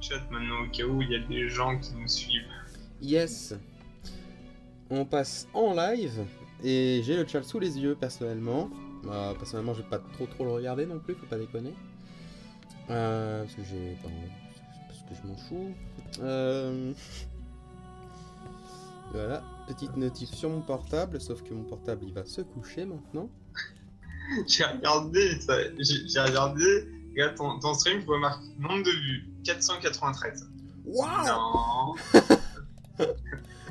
chat maintenant au cas où il y a des gens qui nous suivent. Yes. On passe en live et j'ai le chat sous les yeux personnellement. Personnellement, je vais pas trop le regarder non plus, faut pas déconner. Parce que j'ai pas envie, parce que je m'en fous. Voilà, petite notif sur mon portable, sauf que mon portable il va se coucher maintenant. J'ai regardé, regarde ton stream, tu vois marqué nombre de vues, 493. Waouh! Non.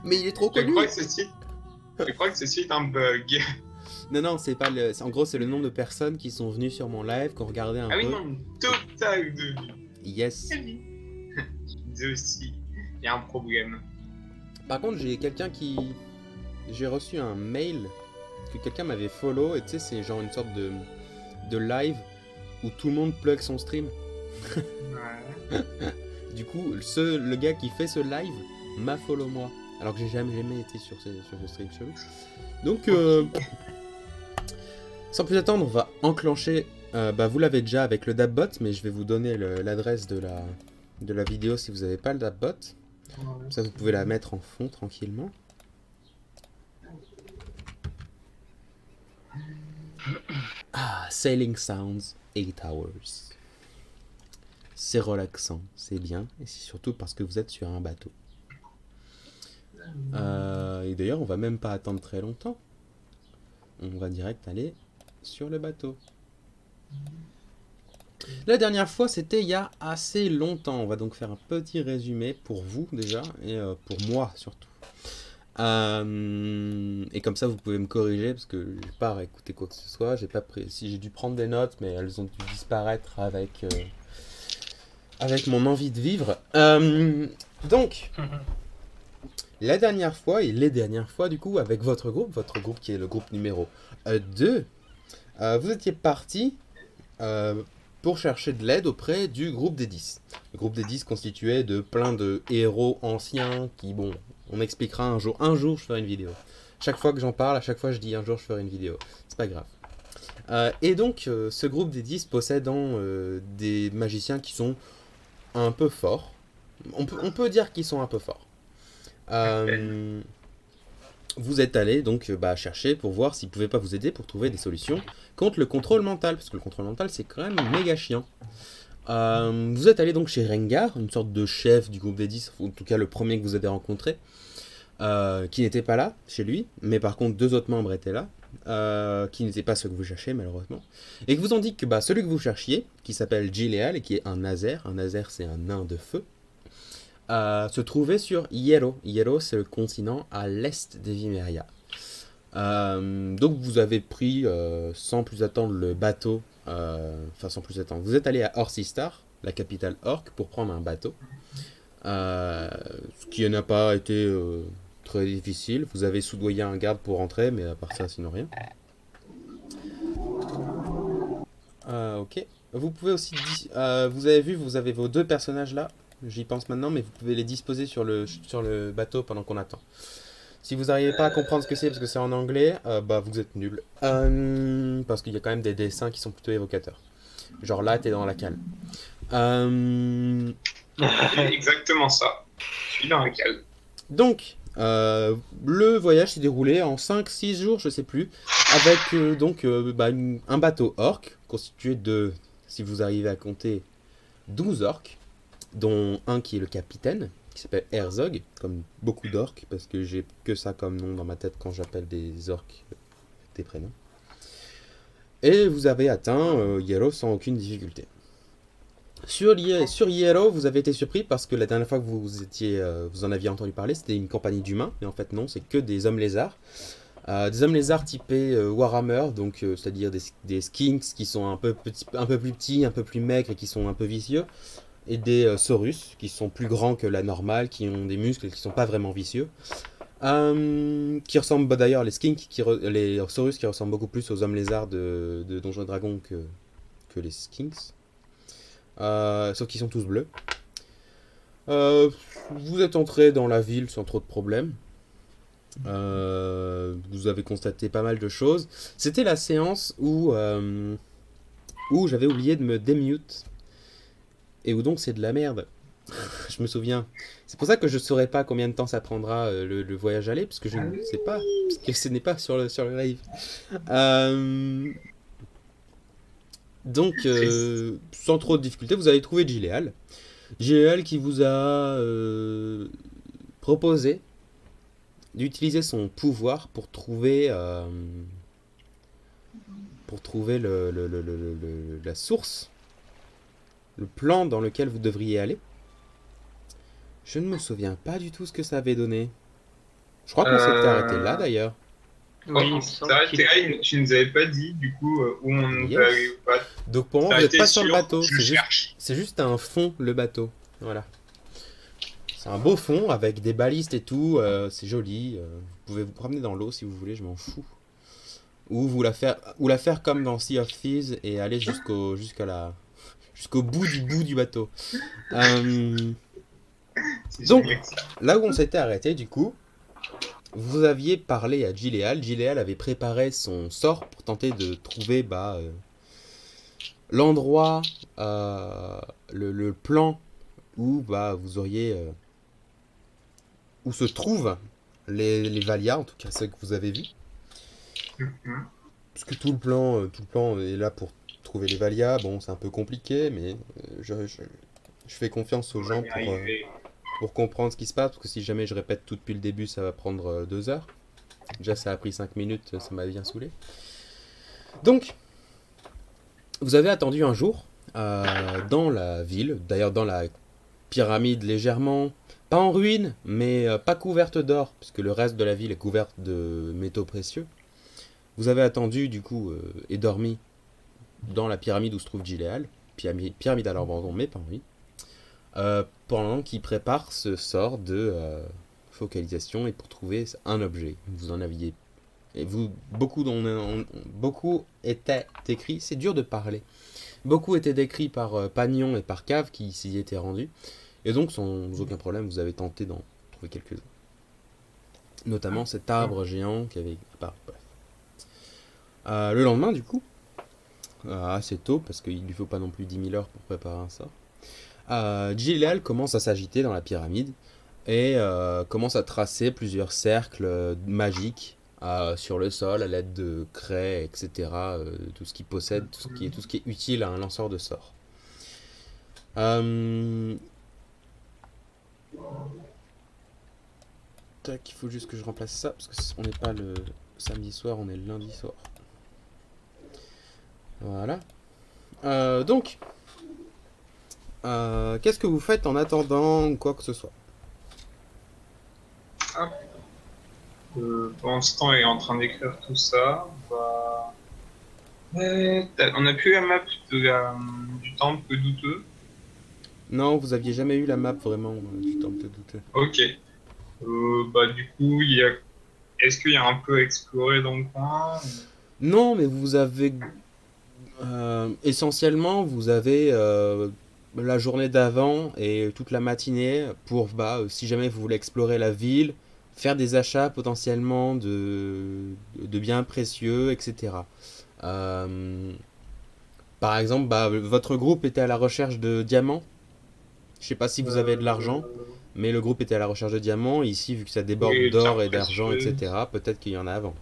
Mais il est trop Je connu! crois que ceci est un bug. Non, c'est pas le. En gros, c'est le nombre de personnes qui sont venues sur mon live, qui ont regardé un Ah oui, peu. non, total de vues. Yes. Je disais aussi, il y a un problème. Par contre, j'ai quelqu'un qui. J'ai reçu un mail que quelqu'un m'avait follow, et tu sais, c'est genre une sorte de live où tout le monde plug son stream. Ouais. Du coup, le gars qui fait ce live m'a follow moi, alors que j'ai jamais été sur ce stream chelou. Donc, sans plus attendre, on va enclencher. Vous l'avez déjà avec le Dabbot, mais je vais vous donner l'adresse de la vidéo si vous n'avez pas le Dabbot. Comme ça, vous pouvez la mettre en fond tranquillement. Ah, Sailing Sounds 8 Hours. C'est relaxant, c'est bien, et c'est surtout parce que vous êtes sur un bateau. Et d'ailleurs, on va même pas attendre très longtemps. On va direct aller sur le bateau. La dernière fois, c'était il y a assez longtemps. On va donc faire un petit résumé pour vous déjà, et pour moi surtout. Et comme ça, vous pouvez me corriger, parce que j'ai pas réécouté quoi que ce soit. J'ai pas si j'ai dû prendre des notes, mais elles ont dû disparaître avec mon envie de vivre. Donc, la dernière fois, et les dernières fois, du coup, avec votre groupe qui est le groupe numéro 2, vous étiez parti pour chercher de l'aide auprès du groupe des 10. Le groupe des 10 constitué de plein de héros anciens qui, bon, on expliquera un jour. Un jour, je ferai une vidéo. Chaque fois que j'en parle, à chaque fois, je dis un jour, je ferai une vidéo. C'est pas grave. Et donc, ce groupe des 10 possédant des magiciens qui sont un peu forts. On peut dire qu'ils sont un peu forts. Vous êtes allé donc chercher pour voir s'ils pouvaient pas vous aider pour trouver des solutions contre le contrôle mental, parce que le contrôle mental c'est quand même méga chiant. Vous êtes allé donc chez Rengar, une sorte de chef du groupe des 10, ou en tout cas le premier que vous avez rencontré, qui n'était pas là chez lui, mais par contre 2 autres membres étaient là, qui n'étaient pas ceux que vous cherchiez malheureusement, et que vous ont dit que celui que vous cherchiez, qui s'appelle Gileal et qui est un Nazer c'est un nain de feu, se trouvait sur Hierro. Hierro, c'est le continent à l'est des Vimeria. Donc vous avez pris, sans plus attendre, le bateau. Sans plus attendre. Vous êtes allé à Orsistar, la capitale orque, pour prendre un bateau. Ce qui n'a pas été très difficile. Vous avez soudoyé un garde pour rentrer, mais à part ça, sinon rien. Ok. Vous pouvez aussi... vous avez vu, vous avez vos 2 personnages là. J'y pense maintenant, mais vous pouvez les disposer sur le bateau pendant qu'on attend. Si vous n'arrivez pas à comprendre ce que c'est parce que c'est en anglais, vous êtes nul. Parce qu'il y a quand même des dessins qui sont plutôt évocateurs. Genre là, t'es dans la cale. C'est exactement ça. Je suis dans la cale. Donc, le voyage s'est déroulé en 5-6 jours, je sais plus, avec un bateau orc constitué de, si vous arrivez à compter, 12 orcs, dont un qui est le capitaine, qui s'appelle Herzog, comme beaucoup d'orques, parce que j'ai que ça comme nom dans ma tête quand j'appelle des orques des prénoms. Et vous avez atteint Hierro sans aucune difficulté. Sur Hierro, vous avez été surpris parce que la dernière fois que vous en aviez entendu parler, c'était une compagnie d'humains, mais en fait non, c'est que des hommes lézards. Des hommes lézards typés Warhammer, donc c'est-à-dire des skinks qui sont un peu plus petits, un peu plus maigres et qui sont un peu vicieux. Et des saurus qui sont plus grands que la normale, qui ont des muscles et qui sont pas vraiment vicieux. Qui ressemblent d'ailleurs, les skinks, les saurus qui ressemblent beaucoup plus aux hommes lézards de Donjons et Dragons que les skinks. Sauf qu'ils sont tous bleus. Vous êtes entré dans la ville sans trop de problèmes. Vous avez constaté pas mal de choses. C'était la séance où j'avais oublié de me démute. Et où donc c'est de la merde. Je me souviens. C'est pour ça que je ne saurais pas combien de temps ça prendra le voyage aller, parce que je Ah ne oui. sais pas, parce que ce n'est pas sur le live. Euh, donc, Triste. sans trop de difficulté, vous avez trouvé Gileal. Gileal qui vous a proposé d'utiliser son pouvoir pour trouver la source, le plan dans lequel vous devriez aller. Je ne me souviens pas du tout ce que ça avait donné. Je crois qu'on s'était arrêté là Euh... d'ailleurs. Je crois Oui, il qu'on me s'est semble arrêté qu'il... là, tu nous avais pas dit du coup où on va aller Yes. ou pas. Donc pour On moi, s'est vous n'êtes arrêté pas sur le sur bateau. je cherche. C'est juste un fond, le bateau. Voilà. C'est un beau fond avec des balistes et tout. C'est joli. Vous pouvez vous promener dans l'eau si vous voulez, je m'en fous. Ou la faire comme dans Sea of Thieves et aller jusqu'au bout du bateau. Euh, C'est donc, génial ça. là où on s'était arrêté, du coup, vous aviez parlé à Gileal. Gileal avait préparé son sort pour tenter de trouver l'endroit, le plan où vous auriez. Où se trouvent les Valia, en tout cas ceux que vous avez vus. Mhm. Puisque tout le plan est là pour trouver les Valia. Bon, c'est un peu compliqué, mais je fais confiance aux On va gens y arriver. pour comprendre ce qui se passe. Parce que si jamais je répète tout depuis le début, ça va prendre 2 heures. Déjà, ça a pris 5 minutes, ça m'a bien saoulé. Donc, vous avez attendu un jour dans la ville, d'ailleurs dans la pyramide légèrement, pas en ruine, mais pas couverte d'or, puisque le reste de la ville est couverte de métaux précieux. Vous avez attendu du coup et dormi dans la pyramide où se trouve Gileal, pyramide à l'abandon, mais pas en ruine, pendant qu'il prépare ce sort de focalisation et pour trouver un objet. Vous en aviez et vous beaucoup était écrit. C'est dur de parler. Beaucoup étaient décrits par Pagnon et par Cave qui s'y étaient rendus. Et donc, sans aucun problème, vous avez tenté d'en trouver quelques-uns. Notamment cet arbre géant qui avait. Bref. Le lendemain, du coup, assez tôt, parce qu'il ne lui faut pas non plus 10 000 heures pour préparer un sort, Gileal commence à s'agiter dans la pyramide et commence à tracer plusieurs cercles magiques sur le sol à l'aide de craies, etc. Tout ce qu'il possède, tout ce qui est utile à un lanceur de sorts. Tac, il faut juste que je remplace ça parce qu'on n'est pas le samedi soir, on est le lundi soir. Voilà. Donc, qu'est-ce que vous faites en attendant quoi que ce soit? Ah, pendant ce temps, elle est en train d'écrire tout ça. On a plus la map du temple douteux. Non, vous aviez jamais eu la map vraiment du temple de douteux. Ok. Du coup, est-ce qu'il y a un peu à explorer dans le coin? Non, mais vous avez essentiellement vous avez la journée d'avant et toute la matinée pour si jamais vous voulez explorer la ville, faire des achats potentiellement de biens précieux, etc. Euh, Par exemple, votre groupe était à la recherche de diamants. Je sais pas si vous avez de l'argent, Euh, mais le groupe était à la recherche de diamants. Ici, vu que ça déborde oui, d'or pierre et d'argent, précieuse. etc., peut-être qu'il y en a avant.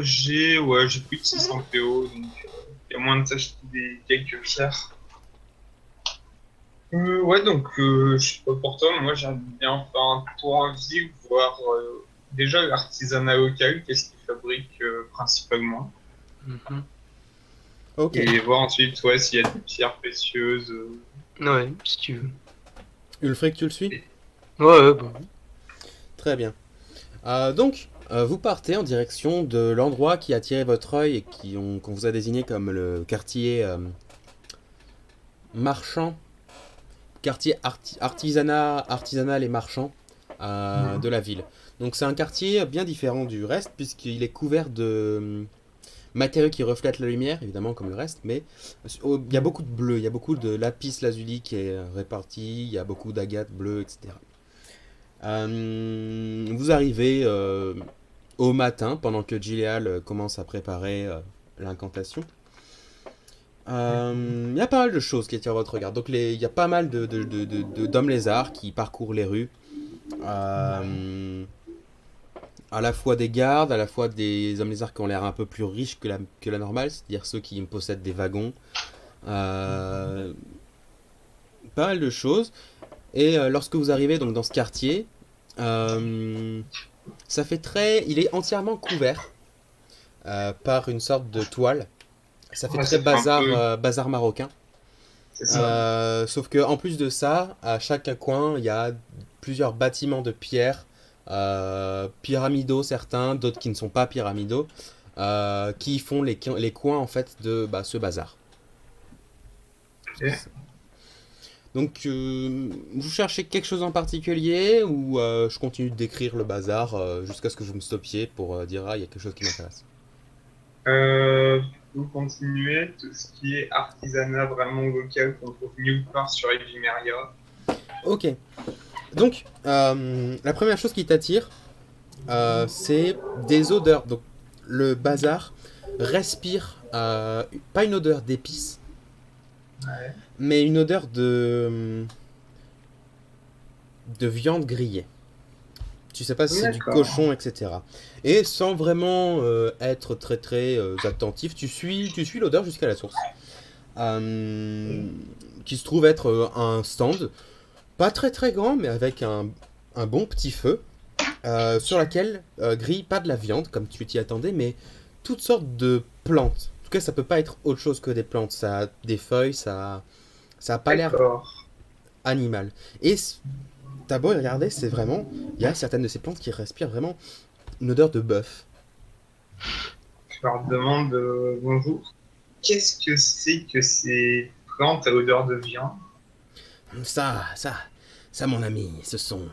J'ai plus de 600 PO, donc il y a moins de s'acheter des quelques pierres. Donc je sais pas pour toi, moi j'aime bien faire un tour en ville, voir déjà l'artisanat local, qu'est-ce qu'ils fabriquent principalement, Mhm. Ok. et voir ensuite s'il y a des pierres précieuses. Ouais, si tu veux. Ulfric, tu le suis? Ouais, bon. Très bien. Donc, vous partez en direction de l'endroit qui a attiré votre œil et qu'on vous a désigné comme le quartier marchand, quartier artisanal et marchand de la ville. Donc c'est un quartier bien différent du reste puisqu'il est couvert de matériaux qui reflètent la lumière, évidemment comme le reste, mais il y a beaucoup de bleu, il y a beaucoup de lapis lazuli qui est réparti, il y a beaucoup d'agates bleues, etc. Vous arrivez au matin, pendant que Gileal commence à préparer l'incantation. Il y a pas mal de choses qui attirent votre regard. Donc il y a pas mal d'hommes lézards qui parcourent les rues. Euh, à la fois des gardes, à la fois des hommes lézards qui ont l'air un peu plus riches que la normale, c'est-à-dire ceux qui possèdent des wagons. Euh, pas mal de choses. Et lorsque vous arrivez donc dans ce quartier, euh, ça fait très, il est entièrement couvert par une sorte de toile. Ça fait Ouais, très ça fait un peu. bazar marocain. C'est ça. Sauf que en plus de ça, à chaque coin, il y a plusieurs bâtiments de pierre, pyramidaux certains, d'autres qui ne sont pas pyramidaux, qui font les coins en fait de ce bazar. Ok. Donc, vous cherchez quelque chose en particulier ou je continue de décrire le bazar jusqu'à ce que vous me stoppiez pour dire ah il y a quelque chose qui m'intéresse. Vous continuez tout ce qui est artisanat vraiment local qu'on trouve nulle part sur Evimeria. Ok. Donc, la première chose qui t'attire, c'est des odeurs. Donc, le bazar respire pas une odeur d'épices, Ouais. mais une odeur de viande grillée. Tu sais pas si c'est du D'accord. cochon, etc. Et sans vraiment être très très attentif, tu suis l'odeur jusqu'à la source. Euh, qui se trouve être un stand, pas très très grand, mais avec un bon petit feu, sur laquelle grille pas de la viande, comme tu t'y attendais, mais toutes sortes de plantes. En tout cas, ça peut pas être autre chose que des plantes. Ça a des feuilles, ça a pas l'air D'accord. animal. Et t'as beau y regarder, c'est vraiment. Il y a certaines de ces plantes qui respirent vraiment une odeur de bœuf. Je leur demande bonjour. Qu'est-ce que c'est que ces plantes à odeur de viande? Ça, ça, ça, mon ami, ce sont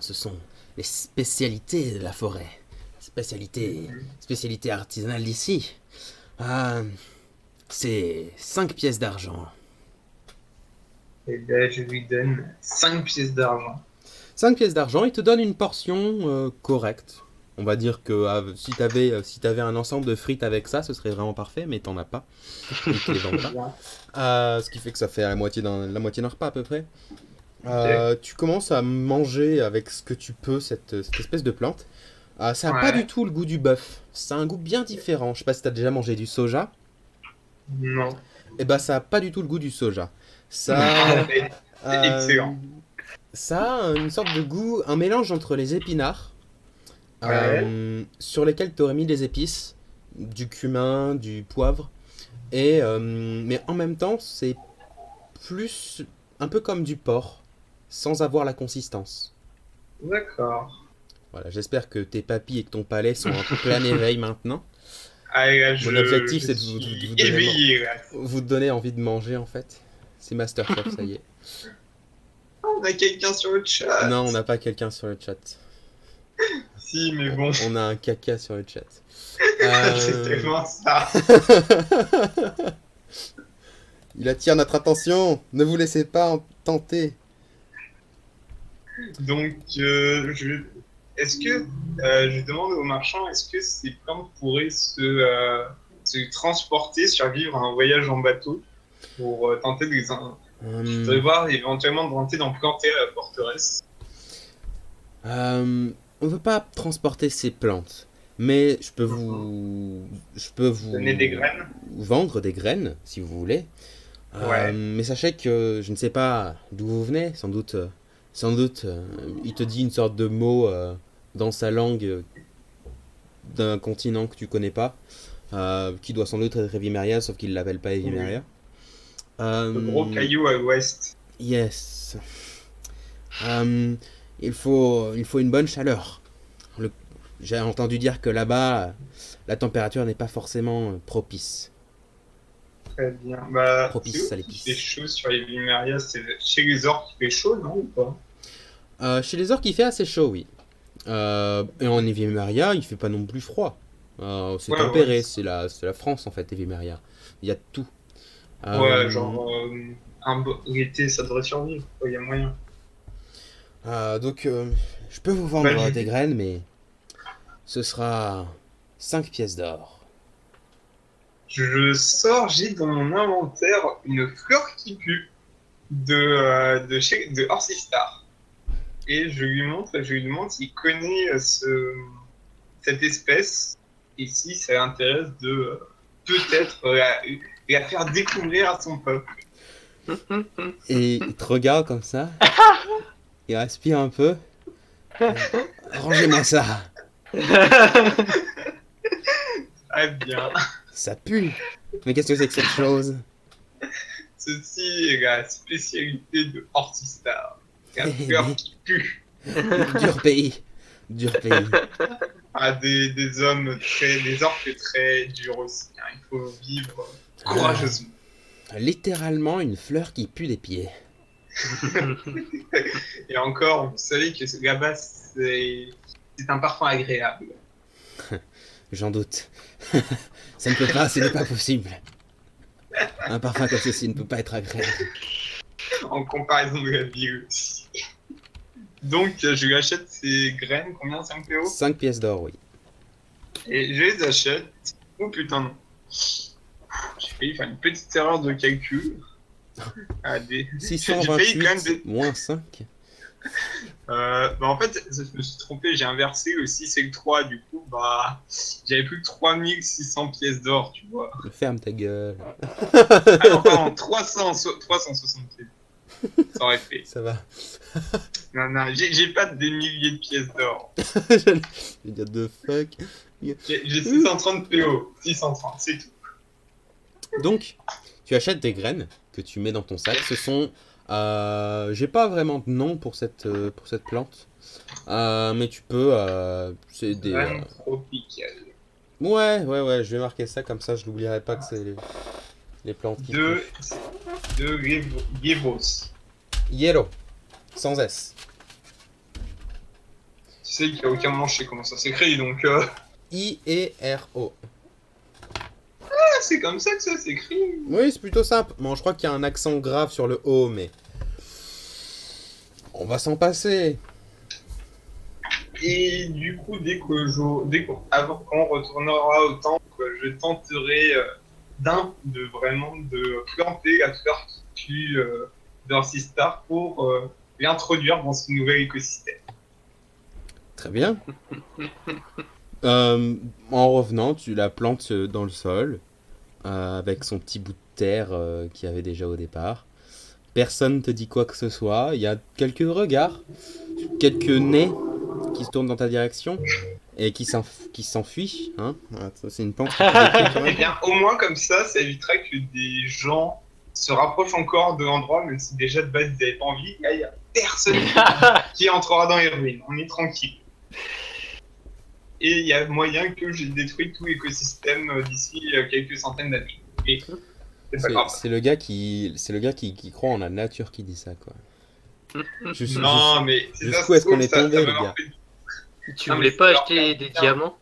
les spécialités de la forêt. Mhm. Spécialité artisanale d'ici. Ah, c'est 5 pièces d'argent. Et ben, je lui donne 5 pièces d'argent. 5 pièces d'argent, il te donne une portion correcte. On va dire que si t'avais un ensemble de frites avec ça, ce serait vraiment parfait, mais t'en as pas. Ils te les vendent Très pas. bien. Ce qui fait que ça fait la moitié d'un repas à peu près. Ok. Tu commences à manger avec ce que tu peux cette espèce de plante. Ça a pas du Ouais. tout le goût du bœuf. Ça a un goût bien différent. Je sais pas si t'as déjà mangé du soja. Non. Et bah ça a pas du tout le goût du soja. Ah, Ça, c'est euh, excellent. ça a une sorte de goût, un mélange entre les épinards, Ouais. sur lesquels tu aurais mis des épices, du cumin, du poivre, et mais en même temps c'est plus un peu comme du porc, sans avoir la consistance. D'accord. Voilà, j'espère que tes papilles et que ton palais sont en plein éveil maintenant. Allez, là, Mon objectif, je c'est de suis éveillé, là. vous donner envie de manger, en fait. C'est Masterchef, ça y est. On a quelqu'un sur le chat. Non, on n'a pas quelqu'un sur le chat. Si, mais bon, On a un caca sur le chat. c'est Euh, tellement ça. Il attire notre attention. Ne vous laissez pas tenter. Donc, est-ce que je demande aux marchands, est-ce que ces plantes pourraient se transporter, survivre à un voyage en bateau pour tenter de je voudrais Euh, voir éventuellement de tenter d'en planter à la forteresse. on ne veut pas transporter ces plantes. Mais Mhm. je peux Donner des vous graines. vendre des graines, si vous voulez. Ouais. Mais sachez que je ne sais pas d'où vous venez, sans doute, il te dit une sorte de mot dans sa langue d'un continent que tu connais pas, qui doit sans doute être Evimeria, sauf qu'il l'appelle pas Oui. Evimeria. Le gros Euh, caillou à l'ouest. yes. Euh, il faut une bonne chaleur. Le- J'ai entendu dire que là-bas, la température n'est pas forcément propice. Très bien. Bah, c'est Propice où à qui fait l'épice. chaud sur les Vimeria? C'est chez les orques qui fait chaud, non ou pas? Chez les orques, il fait assez chaud, oui. Et en Evimeria, il fait pas non plus froid. C'est Ouais, ouais. tempéré, c'est la France en fait, Evimeria. Il y a de tout. Ouais, Euh, genre, l'été, ça devrait survivre. Il y a moyen. donc, je peux vous Bah, vendre je des dis. graines, mais ce sera 5 pièces d'or. j'ai dans mon inventaire une fleur qui pue de Orcistar. Et je lui demande s'il connaît cette espèce et si ça l'intéresse de peut-être la faire découvrir à son peuple. Et il te regarde comme ça. Il respire un peu. Rangez-moi ça. Ah bien. Ça pue. Mais qu'est-ce que c'est que cette chose? Ceci est la spécialité de Orcistar. La fleur qui pue. Dur pays. Dur pays. Ah, des orques très durs aussi. Hein. Il faut vivre courageusement. Littéralement une fleur qui pue des pieds. Et encore, vous savez que là-bas, c'est un parfum agréable. J'en doute. Ça ne peut pas, ce n'est pas possible. Un parfum comme ceci ne peut pas être agréable. En comparaison de la ville aussi. Donc, je lui achète ces graines, combien? 5 PO? 5 pièces d'or, oui. Et je les achète. Oh putain, non. J'ai failli faire une petite erreur de calcul. Ah, j'ai failli quand même 628 moins 5. En fait, je me suis trompé, j'ai inversé le 6 et le 3, du coup, j'avais plus que 3600 pièces d'or, tu vois. Ferme ta gueule. Alors, pardon, 360 pièces. Ça aurait fait. Ça va. Non, j'ai pas des milliers de pièces d'or. Je vais dire de fuck. J'ai 630 PO, 630, c'est tout. Donc, tu achètes des graines que tu mets dans ton sac. Ce sont... j'ai pas vraiment de nom pour cette plante. Mais tu peux... c'est des... Graines tropicales. Ouais, je vais marquer ça comme ça, je n'oublierai pas que c'est les plantes qui... De Yevos. Yellow, sans S. Tu sais qu'il n'y a aucun moment je sais comment ça s'écrit, donc... I-E-R-O. Ah, c'est comme ça que ça s'écrit. Oui, c'est plutôt simple. Bon, je crois qu'il y a un accent grave sur le O, mais... On va s'en passer. Et du coup, avant qu'on retournera au temple, je tenterai de planter la fleur qui tue d'Orcistar pour l'introduire dans ce nouvel écosystème. Très bien. En revenant, tu la plantes dans le sol, avec son petit bout de terre qu'il y avait déjà au départ. Personne te dit quoi que ce soit. Il y a quelques regards, quelques nez qui se tournent dans ta direction et qui s'enfuient. Hein. Voilà, ça, c'est une plante qui peut décrire quand même. Eh bien, au moins comme ça éviterait que des gens se rapprochent encore de l'endroit, même si déjà de base ils n'avaient pas envie. Là, il n'y a personne qui entrera dans les ruines. On est tranquille. Et il y a moyen que j'ai détruit tout l'écosystème d'ici quelques centaines d'années. Et c'est pas grave. C'est le gars qui croit en la nature qui dit ça, quoi. Non, mais c'est jusqu'où est-ce qu'on est tombé, ça les m'a gars? Tu voulais pas acheter des diamants?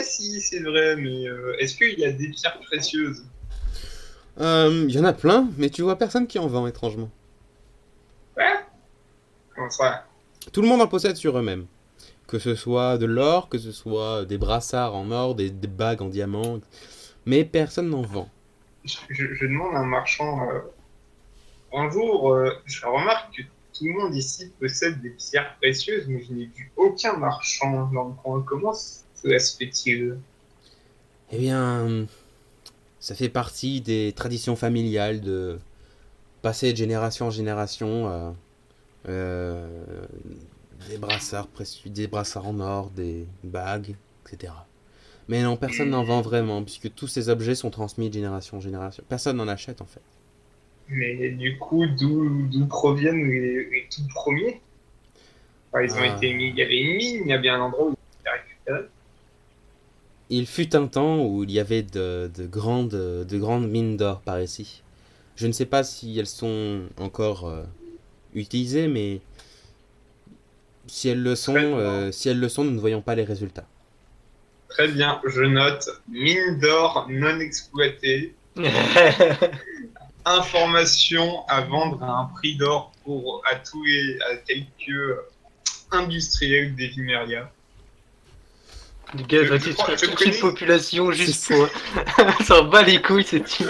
Si, c'est vrai, mais est-ce qu'il y a des pierres précieuses? Il y en a plein, mais tu vois personne qui en vend, étrangement. Ouais. Comment ça? Tout le monde en possède sur eux-mêmes. Que ce soit de l'or, que ce soit des brassards en or, des bagues en diamant. Mais personne n'en vend. Je demande à un marchand. Un jour, je remarque que tout le monde ici possède des pierres précieuses, mais je n'ai vu aucun marchand dans le coin. Comment cela se fait-il? Eh bien, ça fait partie des traditions familiales de passer de génération en génération des brassards précieux, des brassards en or, des bagues, etc. Mais non, personne n'en vend vraiment, puisque tous ces objets sont transmis de génération en génération. Personne n'en achète, en fait. Mais du coup, d'où proviennent les tout premiers? Enfin, ils ont été mis. Il y avait une mine, il y a bien un endroit où ils étaient récupérés. Il fut un temps où il y avait de grandes mines d'or par ici. Je ne sais pas si elles sont encore utilisées, mais si elles le sont, nous ne voyons pas les résultats. Très bien, je note mine d'or non exploitée. Information à vendre à un prix d'or à quelques industriels d'Evimeria. Le gars va détruire toute une population juste pour... s'en bat les couilles, ce type.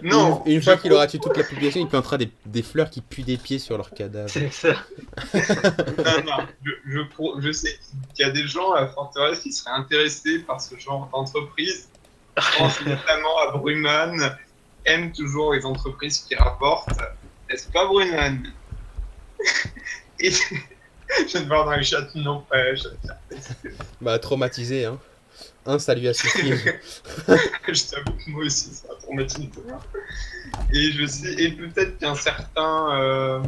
Non. Une fois qu'il aura tué toute la population, il plantera des fleurs qui puent des pieds sur leurs cadavres. C'est ça. Non, je sais qu'il y a des gens à la forteresse qui seraient intéressés par ce genre d'entreprise. Je pense notamment à Bruman, aime toujours les entreprises qui rapportent. N'est-ce pas, Bruman? Et je viens de voir dans le chat, non pas. Bah, traumatisé, hein. Ça lui a suffi. Je t'avoue que moi aussi, ça m'a traumatisé. Et peut-être qu'un certain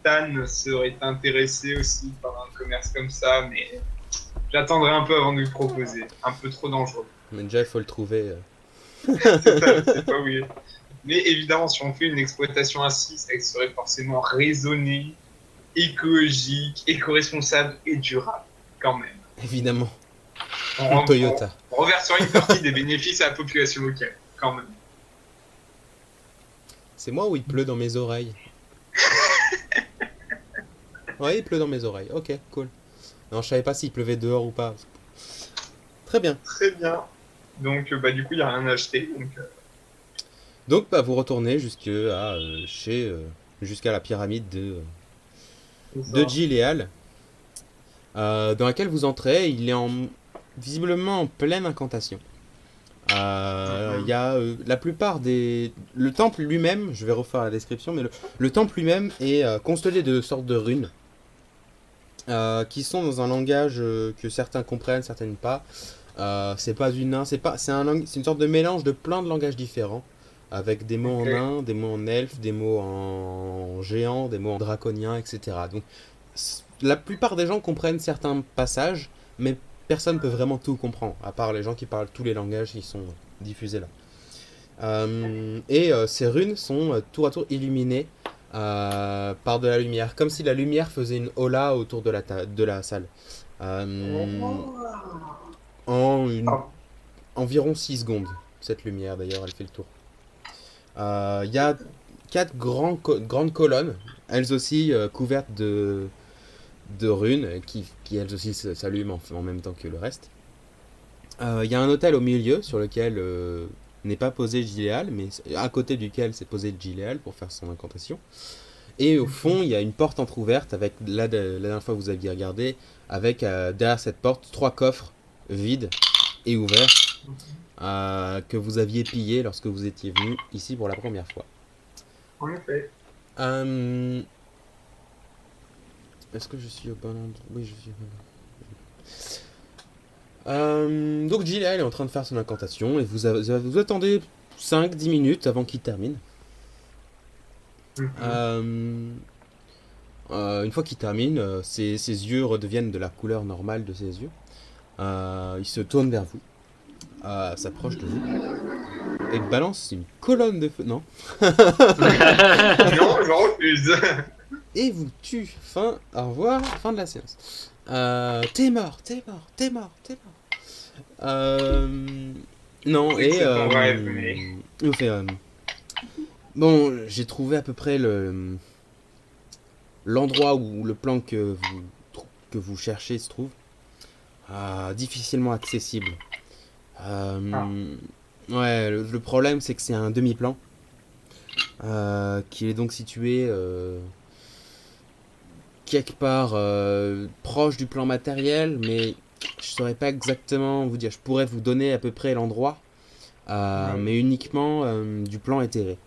Tan serait intéressé aussi par un commerce comme ça, mais j'attendrai un peu avant de lui proposer. Un peu trop dangereux. Mais déjà, il faut le trouver. C'est ça, c'est pas oui. Mais évidemment, si on fait une exploitation ainsi, ça serait forcément raisonné, écologique, éco-responsable et durable, quand même. Évidemment. Toyota. On reversera une partie des bénéfices à la population locale, quand même. C'est moi ou il pleut dans mes oreilles? Ouais, il pleut dans mes oreilles. Ok, cool. Non, je savais pas s'il pleuvait dehors ou pas. Très bien. Très bien. Donc, du coup, il n'y a rien à acheter. Donc, vous retournez jusqu'à la pyramide de Gileal, dans laquelle vous entrez. Il est visiblement en pleine incantation. Il y a la plupart le temple lui-même, je vais refaire la description, mais le temple lui-même est constellé de sortes de runes qui sont dans un langage que certains comprennent, certains pas. C'est pas du nain, c'est une sorte de mélange de plein de langages différents, avec des mots en nain, des mots en elfe, des mots en géant, des mots en draconien, etc. Donc la plupart des gens comprennent certains passages, mais personne ne peut vraiment tout comprendre, à part les gens qui parlent tous les langages qui sont diffusés là. Ces runes sont tour à tour illuminées par de la lumière, comme si la lumière faisait une aula autour de la salle. Environ 6 secondes, cette lumière d'ailleurs, elle fait le tour. Il y a 4 grandes colonnes, elles aussi couvertes de runes, qui elles aussi s'allument en même temps que le reste. Il y a un autel au milieu sur lequel n'est pas posé Gileal, mais à côté duquel s'est posé Gileal pour faire son incantation. Et au fond, il y a une porte entrouverte, avec la dernière fois que vous aviez regardé, avec derrière cette porte 3 coffres vides et ouverts que vous aviez pillés lorsque vous étiez venu ici pour la première fois. En effet. Est-ce que je suis au bon endroit? Oui, je suis au bon endroit. Donc Gileal est en train de faire son incantation et vous attendez 5-10 minutes avant qu'il termine. Une fois qu'il termine, ses yeux redeviennent de la couleur normale de ses yeux. Il se tourne vers vous, s'approche de vous et balance une colonne de feu. Non. Non, je refuse. Et vous tue. Au revoir, fin de la séance. T'es mort. Non, oui, il vous fait bon, j'ai trouvé à peu près l'endroit où le plan que vous cherchez se trouve. Difficilement accessible. Ouais, le problème c'est que c'est un demi-plan qui est donc situé quelque part proche du plan matériel, mais je saurais pas exactement vous dire. Je pourrais vous donner à peu près l'endroit, mais uniquement du plan éthéré.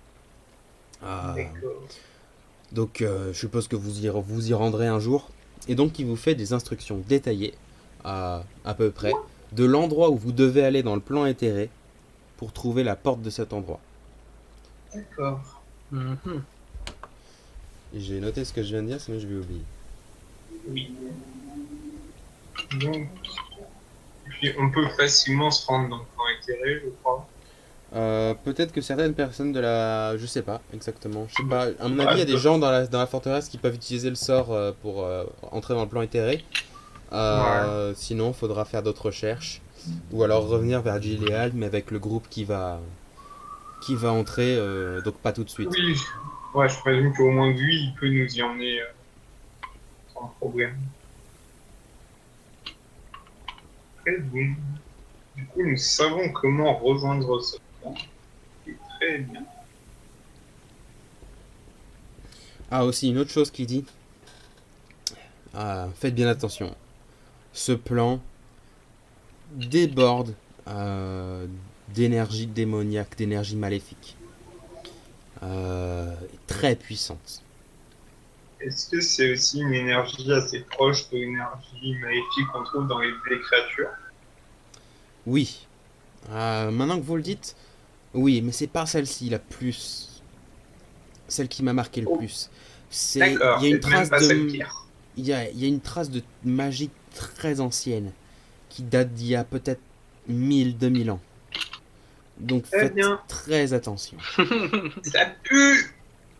Donc je suppose que vous y rendrez un jour, et donc il vous fait des instructions détaillées à peu près de l'endroit où vous devez aller dans le plan éthéré pour trouver la porte de cet endroit. D'accord. J'ai noté ce que je viens de dire, sinon je vais oublier. Oui. Donc, puis on peut facilement se rendre dans le plan éthéré, je crois. Peut-être que certaines personnes je sais pas exactement. Je sais pas. À mon avis, il y a des gens dans la forteresse qui peuvent utiliser le sort pour entrer dans le plan éthéré. Sinon, il faudra faire d'autres recherches. Ou alors revenir vers Gileal, mais avec le groupe qui va entrer, donc pas tout de suite. Oui, ouais, je présume qu'au moins lui, il peut nous y emmener sans problème. Très bon. Du coup, nous savons comment rejoindre ce plan. C'est très bien. Ah, aussi, une autre chose qu'il dit. Faites bien attention. Ce plan déborde d'énergie démoniaque, d'énergie maléfique. Très puissante. Est-ce que c'est aussi une énergie assez proche de l'énergie maléfique qu'on trouve dans les créatures? Oui. Maintenant que vous le dites, oui, mais c'est pas celle-ci la plus. Celle qui m'a marqué le plus. Il D'accord, y a une c'est même trace pas celle de. pire. Il y a une trace de magie très ancienne qui date d'il y a peut-être 1000, 2000 ans. Donc Très faites bien. très attention. Ça pue!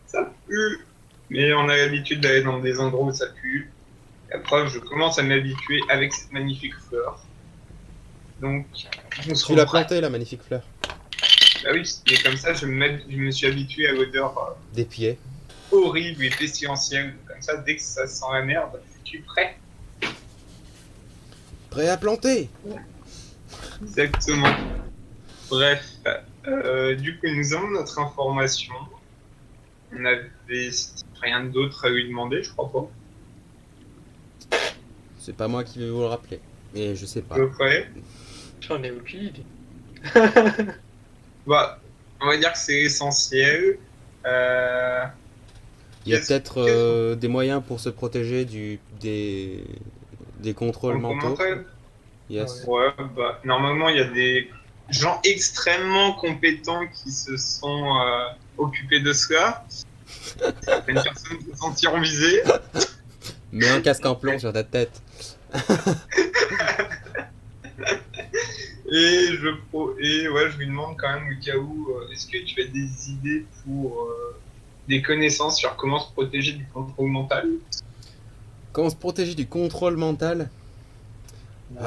Ça pue! Mais on a l'habitude d'aller dans des endroits où ça pue. La preuve, je commence à m'habituer avec cette magnifique fleur. Donc, nous Tu serons l'as prêts. planté la magnifique fleur. Bah oui, et comme ça, je me suis habitué à l'odeur Des pieds. horrible et pestilentielle. Comme ça, dès que ça sent la merde, je suis prêt. Prêt à planter. Exactement. Bref, du coup, nous avons notre information. On avait rien d'autre à lui demander, je crois pas. C'est pas moi qui vais vous le rappeler. Et je sais pas. À peu près. J'en ai aucune idée. Bah, on va dire que c'est essentiel. Il y a qu'est-ce- peut-être des moyens pour se protéger des contrôles en mentaux. commentaire. Yes. Ouais, bah, normalement, il y a des gens extrêmement compétents qui se sont occupés de cela. Certaines personnes se sentiront visées. Mets un casque en plomb sur ta tête. Et ouais, je lui demande quand même au cas où, est-ce que tu as des idées pour des connaissances sur comment se protéger du contrôle mental? Comment se protéger du contrôle mental? Tu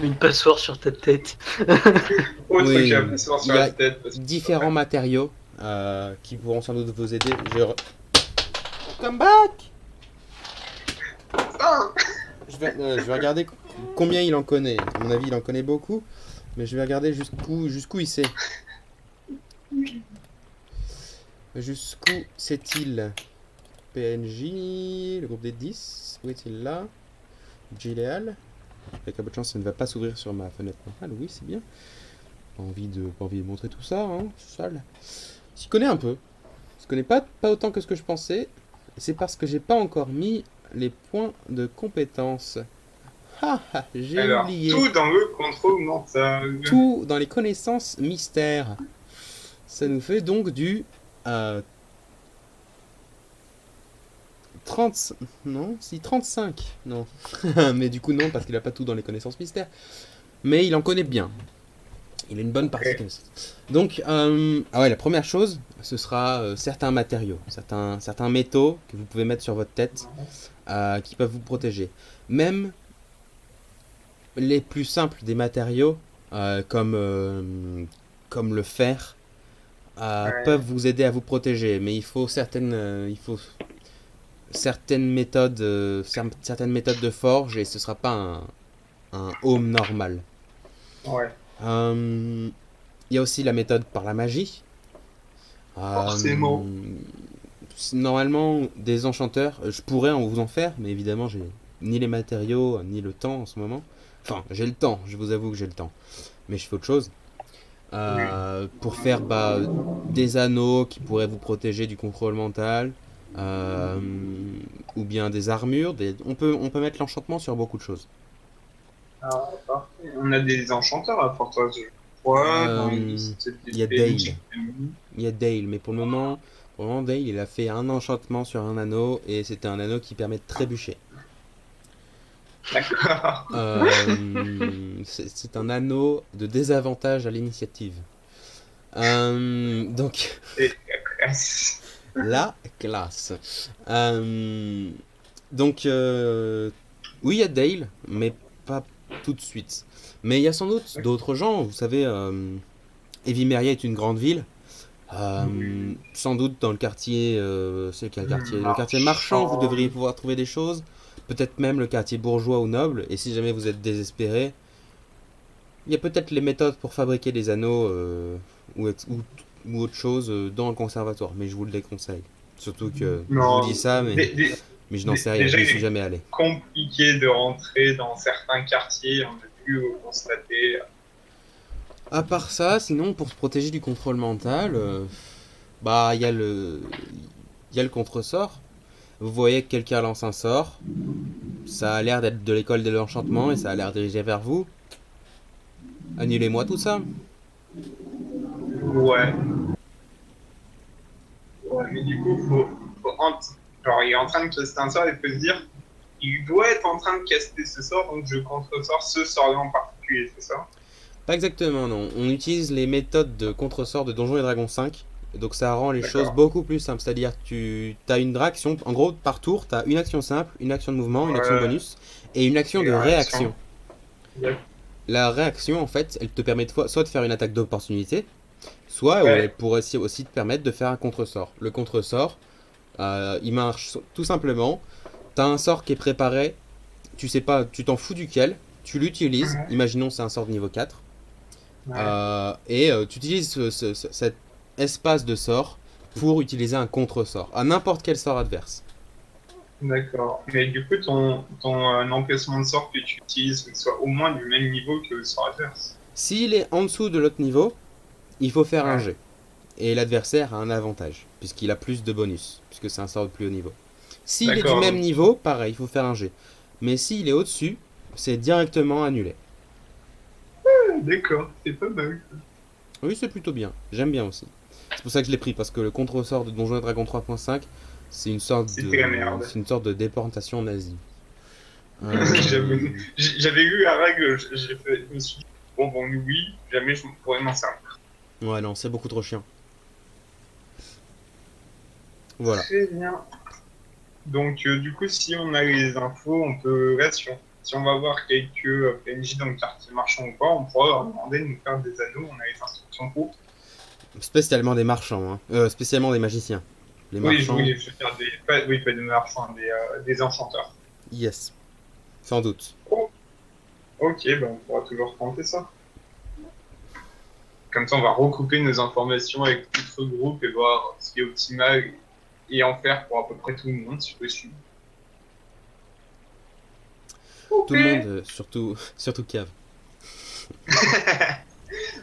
mets une passoire sur ta tête. Autre oui, que la passoire sur il y a la tête. Parce que différents matériaux qui pourront sans doute vous aider. Come back! Ah, Je vais regarder combien il en connaît. À mon avis, il en connaît beaucoup. Mais je vais regarder jusqu'où il sait. Jusqu'où sait-il? PNJ, le groupe des 10. Où est-il là? Gileal. Avec un peu de chance, ça ne va pas s'ouvrir sur ma fenêtre normale. Oui, c'est bien. Pas envie de montrer tout ça, hein. C'est sale. Il s'y connaît un peu. Il se connaît pas autant que ce que je pensais. Et c'est parce que j'ai pas encore mis les points de compétence. J'ai alors, oublié. tout dans le contrôle mental. Tout dans les connaissances mystères. Ça nous fait donc du 30... Non, si 35. Non. Mais du coup non, parce qu'il a pas tout dans les connaissances mystères. Mais il en connaît bien. Il a une bonne partie de connaissances. Donc, la première chose, ce sera certains matériaux, certains métaux que vous pouvez mettre sur votre tête, qui peuvent vous protéger. Même les plus simples des matériaux, comme le fer, peuvent vous aider à vous protéger. Mais il faut certaines méthodes de forge, et ce sera pas un home normal. Ouais. Il y a aussi la méthode par la magie. Forcément. Normalement, des enchanteurs, je pourrais vous en faire, mais évidemment, j'ai ni les matériaux, ni le temps en ce moment. Enfin, j'ai le temps, je vous avoue que j'ai le temps. Mais je fais autre chose. Pour faire des anneaux qui pourraient vous protéger du contrôle mental. Ou bien des armures. On peut mettre l'enchantement sur beaucoup de choses. Ah, parfait. On a des enchanteurs à Fortoise, je crois. Dans une liste il y a des Dale. PNJ. Il y a Dale, mais pour le moment, Dale, il a fait un enchantement sur un anneau, et c'était un anneau qui permet de trébucher. D'accord. C'est un anneau de désavantage à l'initiative. Donc, Et la classe. Donc, oui, il y a Dale, mais pas tout de suite. Mais il y a sans doute d'autres gens. Vous savez, Evimeria est une grande ville. Sans doute dans le quartier, c'est quel quartier? Le quartier marchand, vous devriez pouvoir trouver des choses. Peut-être même le quartier bourgeois ou noble. Et si jamais vous êtes désespéré, Il y a peut-être les méthodes pour fabriquer des anneaux ou autre chose dans le conservatoire, mais je vous le déconseille. Surtout que je vous dis Non, ça, mais je n'en sais rien, je déjà, n'y il suis est jamais allé. compliqué de rentrer dans certains quartiers, on a pu constater. À part ça, sinon, pour se protéger du contrôle mental, bah, il y a le contresort. Vous voyez que quelqu'un lance un sort, ça a l'air d'être de l'école de l'enchantement et ça a l'air dirigé vers vous. Annulez-moi tout ça. Ouais. Ouais, mais du coup, genre, il est en train de caster un sort et peut se dire, il doit être en train de caster ce sort, donc je contre-sors ce sort-là en particulier, c'est ça? Pas exactement, non. On utilise les méthodes de contresort de Donjons et Dragons 5. Donc ça rend les choses D'accord. beaucoup plus simples. C'est-à-dire tu as une action, en gros par tour, tu as une action simple, une action de mouvement, une action Ouais, bonus et une action et de réaction. réaction. Yep. La réaction, en fait, elle te permet soit de faire une attaque d'opportunité, soit elle Ouais, pourrait aussi te permettre de faire un contresort. Le contresort, il marche tout simplement. Tu as un sort qui est préparé, tu sais pas, tu t'en fous duquel, tu l'utilises, ouais, imaginons c'est un sort de niveau 4. ouais. Tu utilises cet espace de sort pour utiliser un contre-sort à n'importe quel sort adverse. D'accord. Mais du coup, ton emplacement de sort que tu utilises, faut qu'il soit au moins du même niveau que le sort adverse. S'il est en dessous de l'autre niveau, il faut faire un Ouais, jet. Et l'adversaire a un avantage, puisqu'il a plus de bonus, puisque c'est un sort de plus haut niveau. S'il est du d'accord, même donc, niveau, pareil, il faut faire un jet. Mais s'il est au-dessus, c'est directement annulé. d'accord, c'est pas mal. Oui, c'est plutôt bien. J'aime bien aussi. C'est pour ça que je l'ai pris, parce que le contre-sort de Donjons et Dragons 3.5, C'était la merde. c'est une sorte de déportation nazie. J'avais Euh, j'avais lu la règle, je me suis dit, bon, oui, jamais je pourrais m'en servir. Ouais, non, c'est beaucoup trop chiant. Voilà. Très bien. Donc, du coup, si on a les infos, on peut, là, si on va voir quelques PNJ dans le quartier marchand ou pas, on pourra leur demander de nous faire des anneaux, on a les instructions pour. Spécialement des marchands, hein. Spécialement des magiciens. Les marchands, Oui, je veux dire oui, pas des marchands, des enchanteurs. yes, sans doute. Oh, ok, ben on pourra toujours tenter ça. Comme ça, on va recouper nos informations avec d'autres groupes et voir ce qui est optimal et en faire pour à peu près tout le monde, si possible. Tout Ok. le monde, surtout Cave.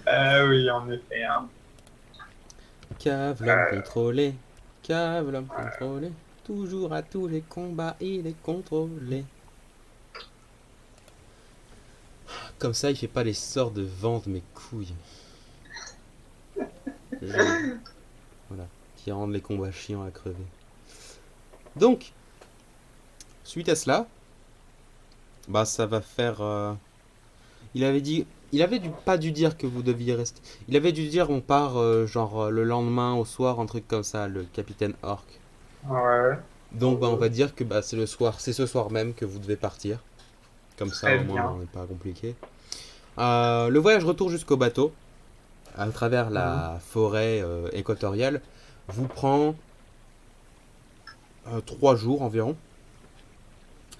Ah oui, en effet. Hein. Cave, l'homme Euh, contrôlé. Cave, l'homme contrôlé. Toujours à tous les combats, il est contrôlé. Comme ça, il fait pas les sorts de vente mes couilles. Je- Voilà. Qui rendent les combats chiants à crever. Donc, suite à cela, bah ça va faire. Il avait dit. Pas dû dire que vous deviez rester. Il avait dû dire on part le lendemain au soir, un truc comme ça, le capitaine Orc. ouais, Donc bah, on va dire que bah, c'est le soir, c'est ce soir même que vous devez partir. Comme ça très au moins bien. on n'est pas compliqué. Le voyage retour jusqu'au bateau, à travers Mhm. la forêt équatoriale, vous prend 3 jours environ.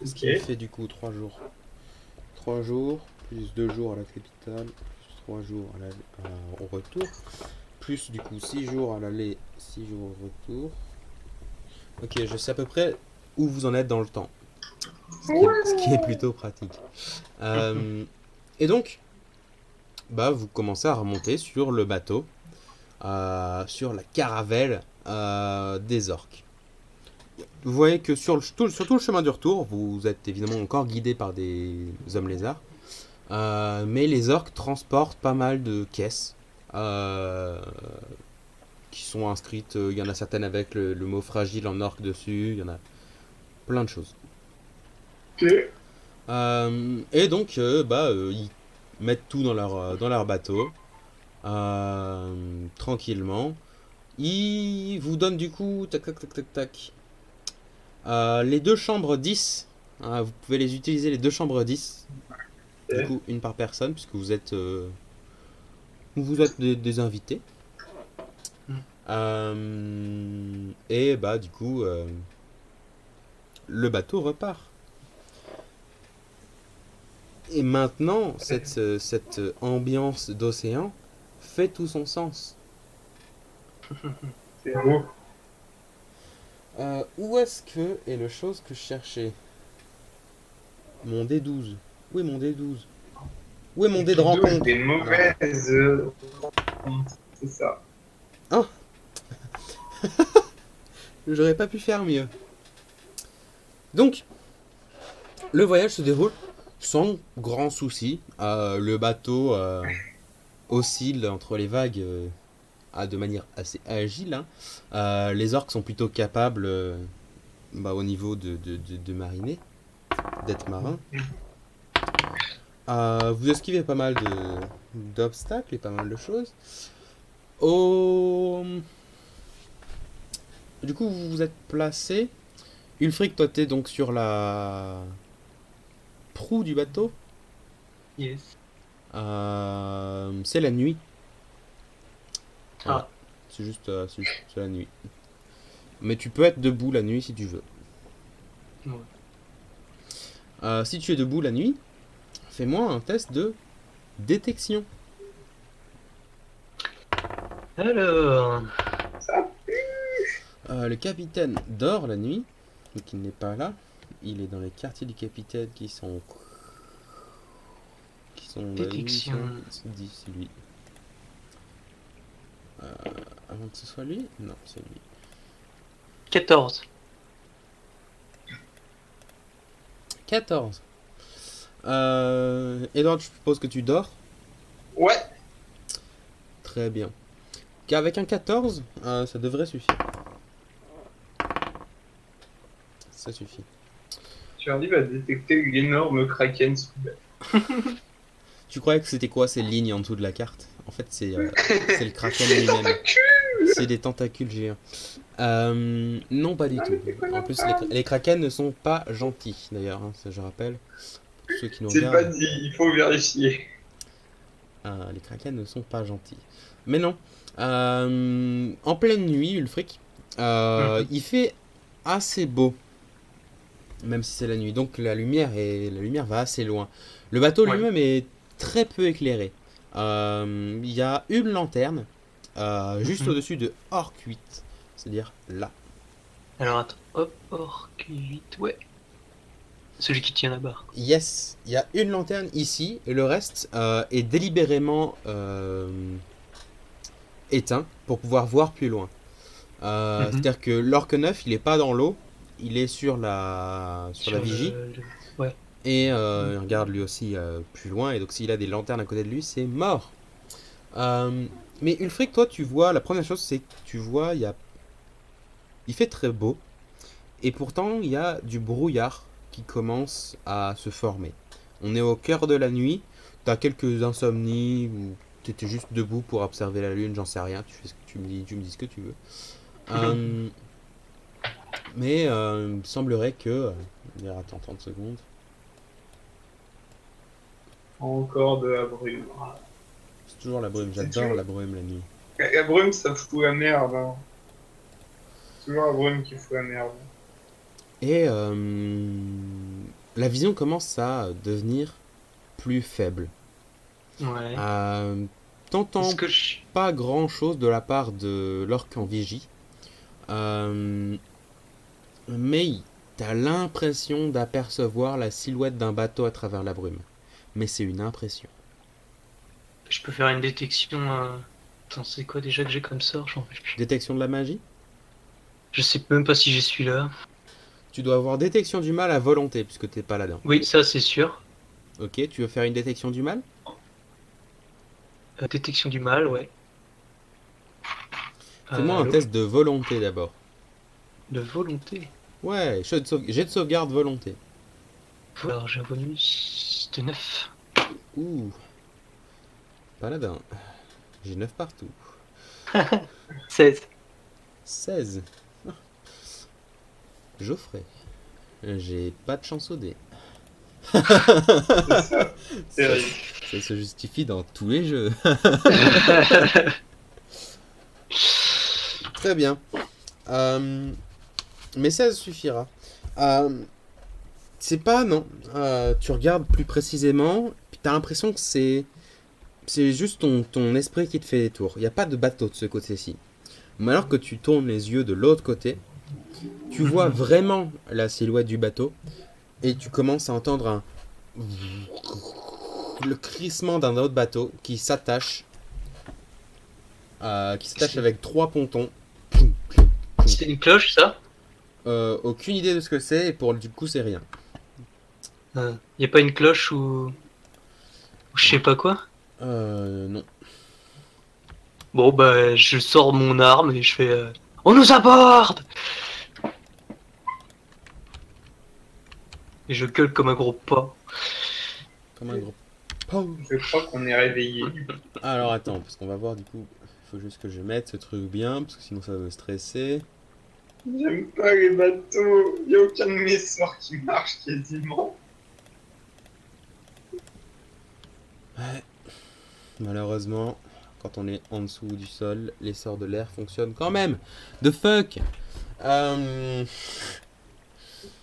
Ce Ok, qui fait du coup 3 jours. 3 jours, plus 2 jours à la capitale, plus 3 jours au retour, plus du coup 6 jours à l'aller, 6 jours au retour. Ok, je sais à peu près où vous en êtes dans le temps, ce qui est plutôt pratique. Euh, et donc, bah, vous commencez à remonter sur le bateau, sur la caravelle des orques. Vous voyez que sur tout le chemin du retour, vous êtes évidemment encore guidé par des hommes lézards. Mais les orques transportent pas mal de caisses euh, qui sont inscrites. Il y en a certaines avec le mot fragile en orque dessus. Il y en a plein de choses. ok. Et donc, ils mettent tout dans leur bateau tranquillement. Ils vous donnent du coup, tac tac tac tac tac, les deux chambres 10. Vous pouvez les utiliser les deux chambres 10. Du Ok. coup, une par personne, puisque vous êtes des invités. Et bah du coup, le bateau repart. Et maintenant, cette ambiance d'océan fait tout son sens. C'est beau. Où est-ce que est le chose que je cherchais? Mon D12. Où est mon D12? Où est mon dé de rencontre? Des mauvaises rencontres, c'est ça. J'aurais pas pu faire mieux. Donc, le voyage se déroule sans grand souci. Le bateau oscille entre les vagues de manière assez agile. Hein. Les orques sont plutôt capables au niveau de mariner, d'être marins. Vous esquivez pas mal d'obstacles et pas mal de choses. Du coup, vous vous êtes placé. Ulfric, toi, t'es donc sur la proue du bateau. Yes. C'est la nuit. Ah. C'est juste c'est la nuit. Mais tu peux être debout la nuit si tu veux. Ouais. Si tu es debout la nuit, fais-moi un test de détection. Alors. Le capitaine dort la nuit, donc il n'est pas là. Il est dans les quartiers du capitaine qui sont Détection. C'est lui. Avant que ce soit lui? Non, c'est lui. 14. 14. Edward, je suppose que tu dors? Ouais. Très bien. Qu'avec un 14, ça devrait suffire. Ça suffit. Tu arrives à détecter l'énorme kraken sous la... Tu croyais que c'était quoi ces lignes en dessous de la carte? En fait, c'est le kraken lui-même. C'est des tentacules géants. Non, pas du tout. En plus, les kraken ne sont pas gentils, d'ailleurs, hein, ça je rappelle. Pour ceux qui nous C'est regardent. pas dit, il faut vérifier. Les kraken ne sont pas gentils. Mais non. En pleine nuit, Ulfric, il fait assez beau. Même si c'est la nuit. Donc la lumière va assez loin. Le bateau lui-même est très peu éclairé. Il y a une lanterne juste au-dessus de Orc 8. C'est-à-dire là. Alors attends, hop, Orc 8, ouais. Celui qui tient la barre. Yes, il y a une lanterne ici et le reste est délibérément éteint pour pouvoir voir plus loin. C'est-à-dire que l'Orc 9, il est pas dans l'eau, il est sur la vigie. Ouais. Et il regarde lui aussi plus loin, et donc s'il a des lanternes à côté de lui, c'est mort. Mais Ulfric, toi, tu vois, la première chose, c'est que tu vois, il fait très beau, et pourtant, il y a du brouillard qui commence à se former. On est au cœur de la nuit, t'as quelques insomnies, ou t'étais juste debout pour observer la lune, j'en sais rien, tu fais ce que tu me dis ce que tu veux. Mais il semblerait que... attends 30 secondes. Encore de la brume. C'est toujours la brume, j'adore la brume la nuit. La brume, ça fout la merde. Hein. C'est toujours la brume qui fout la merde. Et la vision commence à devenir plus faible. Ouais. T'entends pas grand chose de la part de l'orc en vigie. Mais t'as l'impression d'apercevoir la silhouette d'un bateau à travers la brume. Mais c'est une impression. Je peux faire une détection. Attends, c'est quoi déjà que j'ai comme sort? J'en rappelle plus. Détection de la magie? Je sais même pas si j'ai celui-là. Tu dois avoir détection du mal à volonté puisque t'es pas là-dedans. Oui, ça c'est sûr. Ok, tu veux faire une détection du mal? Détection du mal, ouais. Fais-moi un test de volonté d'abord. De volonté? Ouais, jet de sauvegarde volonté. Alors j'ai un bonus de 9. Ouh. Paladin. J'ai 9 partout. 16. 16. Geoffrey. J'ai pas de chance au dé. C'est ça. Ça se justifie dans tous les jeux. Très bien. Mais 16 suffira. C'est pas, non. Tu regardes plus précisément, puis t'as l'impression que c'est juste ton esprit qui te fait des tours. Il n'y a pas de bateau de ce côté-ci. Mais alors que tu tournes les yeux de l'autre côté, tu vois vraiment la silhouette du bateau et tu commences à entendre le crissement d'un autre bateau qui s'attache avec 3 pontons. C'est une cloche, ça? Aucune idée de ce que c'est et du coup c'est rien. Y a pas une cloche ou je sais pas quoi? Non. Bon, bah, je sors mon arme et je fais on nous aborde! Et je gueule comme un gros pas. Comme un gros pow. Je crois qu'on est réveillé. Alors attends, parce qu'on va voir du coup. Il faut juste que je mette ce truc bien, parce que sinon ça va me stresser. J'aime pas les bateaux. Y a aucun de mes sorts qui marche quasiment. Ouais. Malheureusement, quand on est en dessous du sol, les sorts de l'air fonctionnent quand même. The fuck.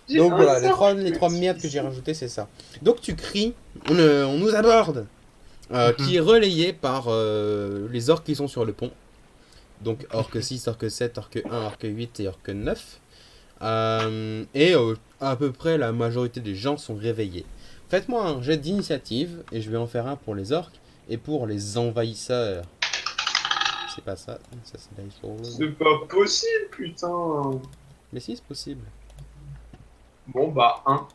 Donc voilà, les trois merdes que j'ai rajoutées, c'est ça. Donc tu cries, on nous aborde, qui est relayé par les orques qui sont sur le pont. Donc orque 6, orque 7, orque 1, orque 8 et orque 9. À peu près la majorité des gens sont réveillés. Faites-moi un jet d'initiative, et je vais en faire un pour les orques et pour les envahisseurs. C'est pas ça, ça c'est Dice Roll. C'est pas possible, putain. Mais si, c'est possible. Bon bah, 1.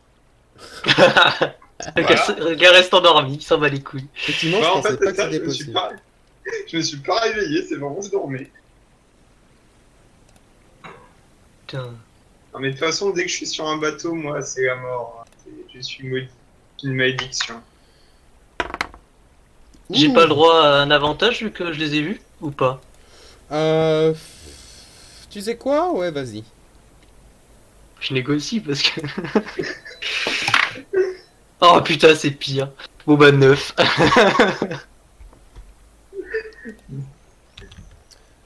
Le gars reste endormi, il s'en bat les couilles. Effectivement, Bah, je en pensais fait, pas c'est que ça, c'était je me suis possible. je me suis pas réveillé, c'est vraiment je dormais. Putain. Non mais de toute façon, dès que je suis sur un bateau, moi, c'est la mort. Hein. Je suis maudit. Une malédiction. J'ai Ouh. pas le droit à un avantage vu que je les ai vus ou pas? Tu sais quoi? Ouais, vas-y. Je négocie parce que. Oh putain, c'est pire. Bon bah 9.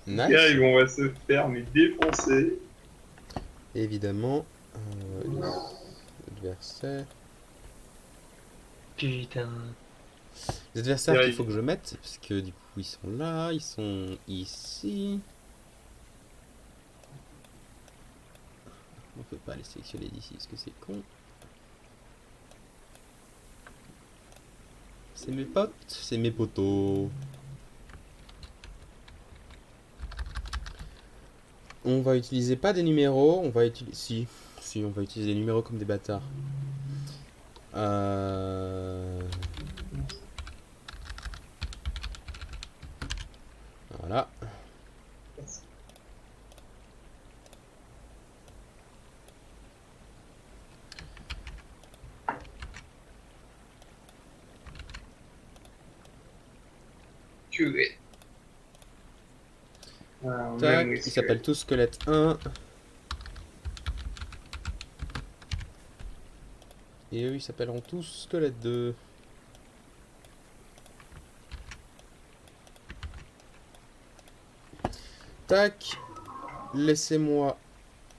Nice. Et on va se faire mais défoncer. Évidemment. Adversaire. Putain. Les adversaires Ouais, qu'il faut que je mette, parce que du coup ils sont là, ils sont ici. On peut pas les sélectionner d'ici parce que c'est con. C'est mes potes, c'est mes potos. On va utiliser pas des numéros, on va utiliser... Si, on va utiliser des numéros comme des bâtards. Voilà. Tac, il s'appelle tout squelette 1. Et eux ils s'appelleront tous squelette 2. Tac. Laissez-moi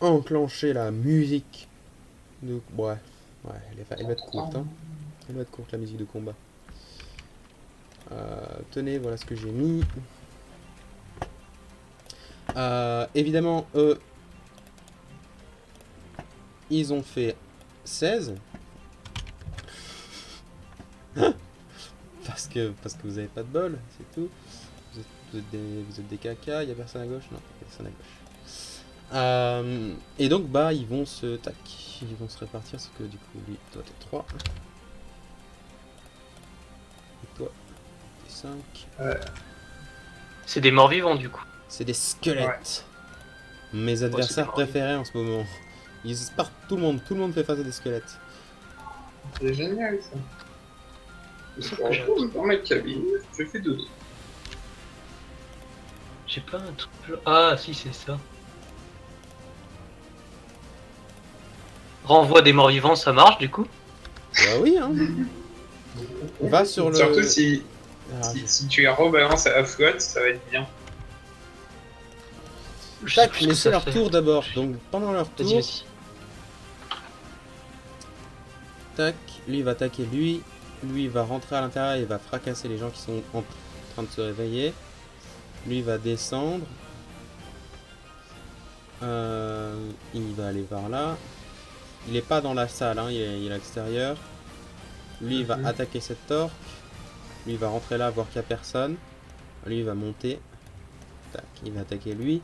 enclencher la musique. Donc, ouais, elle va être courte. Hein. Elle va être courte la musique de combat. Tenez, voilà ce que j'ai mis. Évidemment, eux, ils ont fait 16. parce que vous avez pas de bol, c'est tout. Vous êtes des caca, il y a personne à gauche? Non, il y a personne à gauche. Et donc, bah, ils vont se répartir, parce que du coup, lui, toi, t'es 3. Et toi, t'es 5. C'est des morts vivants du coup. C'est des squelettes. Ouais. Mes adversaires Ouais, préférés en ce moment. Ils partent, tout le monde fait face à des squelettes. C'est génial ça. Je se retrouve dans ma cabine, je fais dodo. J'ai pas un truc. Ah si, c'est ça. Renvoi des morts vivants, ça marche du coup? Bah oui, hein. Va sur le... Surtout si tu les rebalances à la flotte, ça va être bien. Tac, mais c'est leur tour d'abord. Donc pendant leur tour, Vas-y. Tac, lui il va attaquer lui. Lui il va rentrer à l'intérieur et il va fracasser les gens qui sont en train de se réveiller. Lui il va descendre. Il va aller par là. Il est pas dans la salle, hein, il est à l'extérieur. Lui il va attaquer cette orque. Lui il va rentrer là voir qu'il n'y a personne. Lui il va monter. Tac, il va attaquer lui.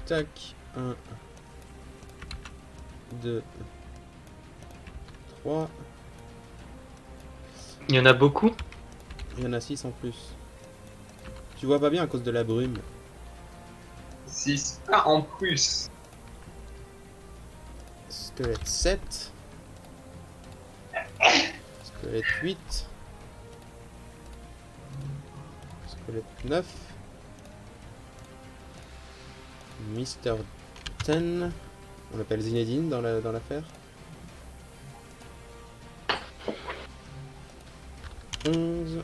Tac, 1, 2, 3. Il y en a beaucoup. Il y en a 6 en plus. Tu vois pas bien à cause de la brume. 6. Ah, en plus. Squelette 7. Squelette 8. Squelette 9. Mister 10. On l'appelle Zinedine dans l'affaire. 11.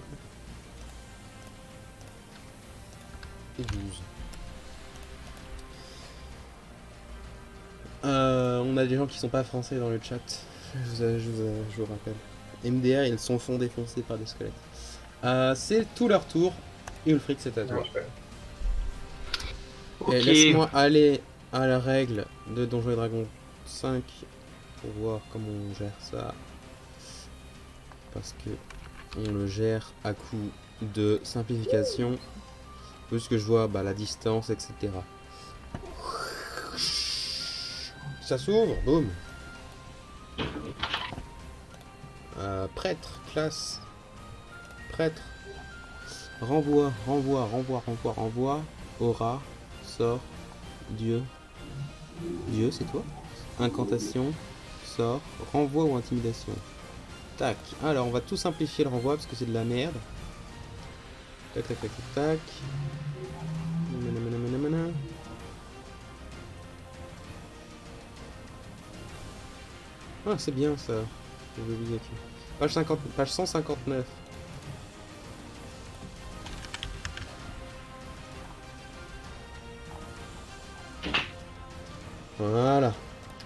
Et 12. On a des gens qui sont pas français dans le chat. Je vous rappelle. MDR, ils sont fond défoncés par des squelettes. C'est tout leur tour. Ulfric, c'est à toi. Ok. Et laisse-moi aller à la règle de Donjons et Dragons 5 pour voir comment on gère ça. Parce que on le gère à coup de simplification. Puisque je vois la distance, etc. Ça s'ouvre, boum. Prêtre, classe. Prêtre. Renvoi, renvoi, renvoi, renvoi, renvoi. Aura, sort, Dieu. Dieu, c'est toi. Incantation, sort, renvoi ou intimidation. Tac. Alors, on va tout simplifier le renvoi parce que c'est de la merde. Tac, tac, tac, tac, tac. Ah, c'est bien ça. Page 50, page 159. Voilà.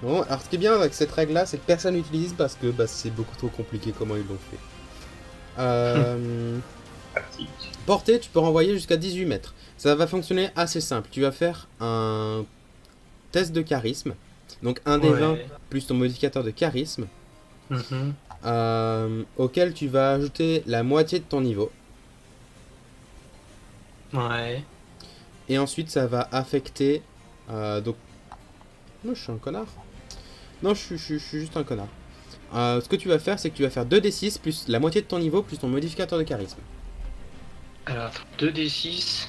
Bon, alors ce qui est bien avec cette règle là, c'est que personne n'utilise parce que c'est beaucoup trop compliqué comment ils l'ont fait. Portée, tu peux renvoyer jusqu'à 18 mètres. Ça va fonctionner assez simple. Tu vas faire un test de charisme. Donc un des 20 plus ton modificateur de charisme. Auquel tu vas ajouter la moitié de ton niveau. Ouais. Et ensuite ça va affecter... donc... Moi je suis un connard. Non, je suis juste un connard. Ce que tu vas faire, c'est que tu vas faire 2d6 plus la moitié de ton niveau plus ton modificateur de charisme. Alors, 2d6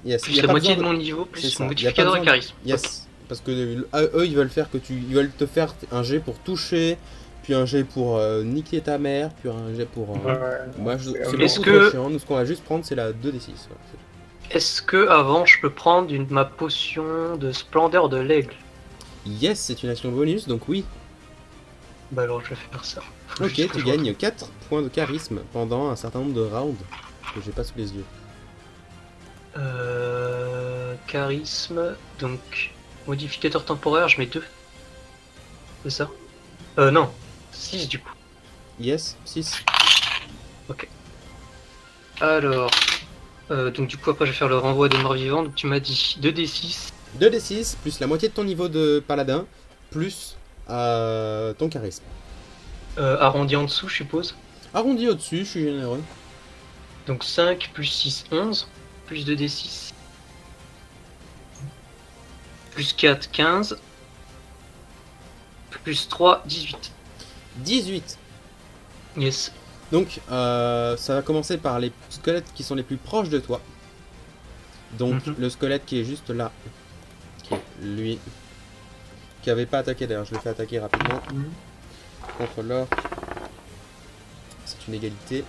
Yes. plus la moitié de mon niveau plus mon modificateur de charisme. Yes. Parce que eux, ils veulent faire que ils veulent te faire un jet pour toucher, puis un jet pour niquer ta mère, puis un jet pour... Moi, c'est beaucoup trop chiant. Nous, ce qu'on va juste prendre, c'est la 2d6. Est-ce que avant je peux prendre ma potion de splendeur de l'aigle? Yes, c'est une action bonus, donc oui. Bah alors je vais faire ça. Ok, tu gagnes 4 points de charisme pendant un certain nombre de rounds que j'ai pas sous les yeux. Charisme, donc modificateur temporaire, je mets 2. C'est ça? Non, 6 du coup. Yes, 6. Ok. Alors, donc du coup après je vais faire le renvoi des morts vivants, donc tu m'as dit 2d6. 2d6 plus la moitié de ton niveau de paladin, plus ton charisme. Arrondi en dessous, je suppose. Arrondi au-dessus, je suis généreux. Donc 5 plus 6, 11. Plus 2d6. Plus 4, 15. Plus 3, 18. 18. Yes. Donc, ça va commencer par les squelettes qui sont les plus proches de toi. Donc, le squelette qui est juste là. Qui est lui. Qui avait pas attaqué d'ailleurs, je le fais attaquer rapidement. Contre l'or. C'est une égalité.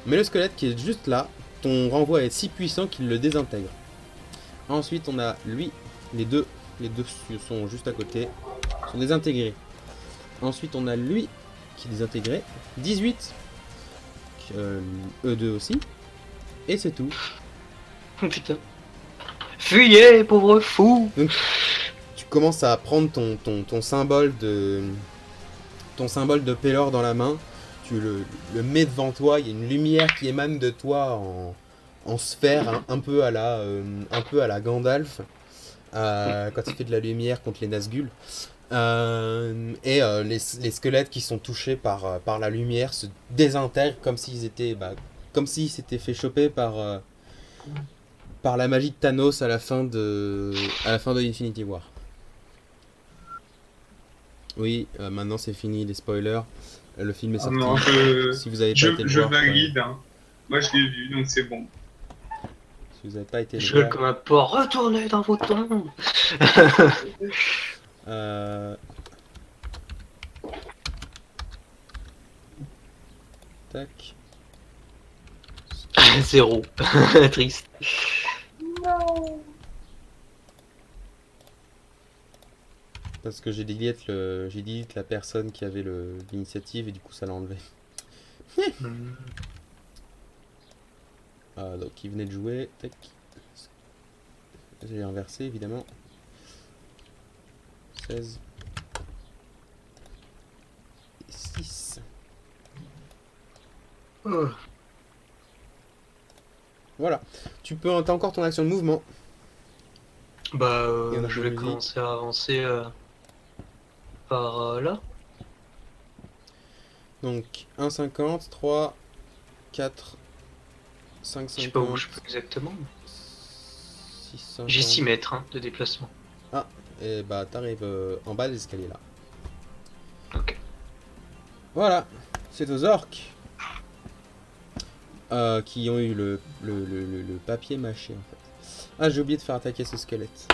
Mais le squelette qui est juste là, ton renvoi est si puissant qu'il le désintègre. Ensuite, on a lui. Les deux sont juste à côté. Sont désintégrés. Ensuite, on a lui qui est désintégré. 18. Eux deux aussi. Et c'est tout. Putain. Fuyez, pauvre fou! Donc, commences à prendre ton symbole de Pelor dans la main. Tu le mets devant toi. Il y a une lumière qui émane de toi en sphère, hein, un peu à la Gandalf. Quand il fait de la lumière contre les Nazgûl. Les squelettes qui sont touchés par la lumière se désintègrent comme s'ils s'étaient fait choper par la magie de Thanos à la fin de Infinity War. Oui, maintenant c'est fini les spoilers. Le film est sorti. Non, Si vous avez pas été le je voir, valide. Hein. Moi, je l'ai vu, donc c'est bon. si vous n'avez pas été le Je gueule voir, comme un porc, retournez dans vos tombes. tac. 0. Triste. Parce que j'ai delete la personne qui avait l'initiative et du coup ça l'a enlevé. Donc il venait de jouer. Tac. J'ai inversé évidemment. 16. Et 6. Voilà. T'as encore ton action de mouvement. Bah, Et on a je vais musique. commencer à avancer par là. Donc 1,50, 3, 4, 5, Je sais pas où je 50, peux exactement. 6, J'ai 6 50. mètres hein, de déplacement. Et bah t'arrives en bas de l'escalier là. Ok. Voilà, c'est aux orques qui ont eu le papier mâché en fait. Ah, j'ai oublié de faire attaquer ce squelette.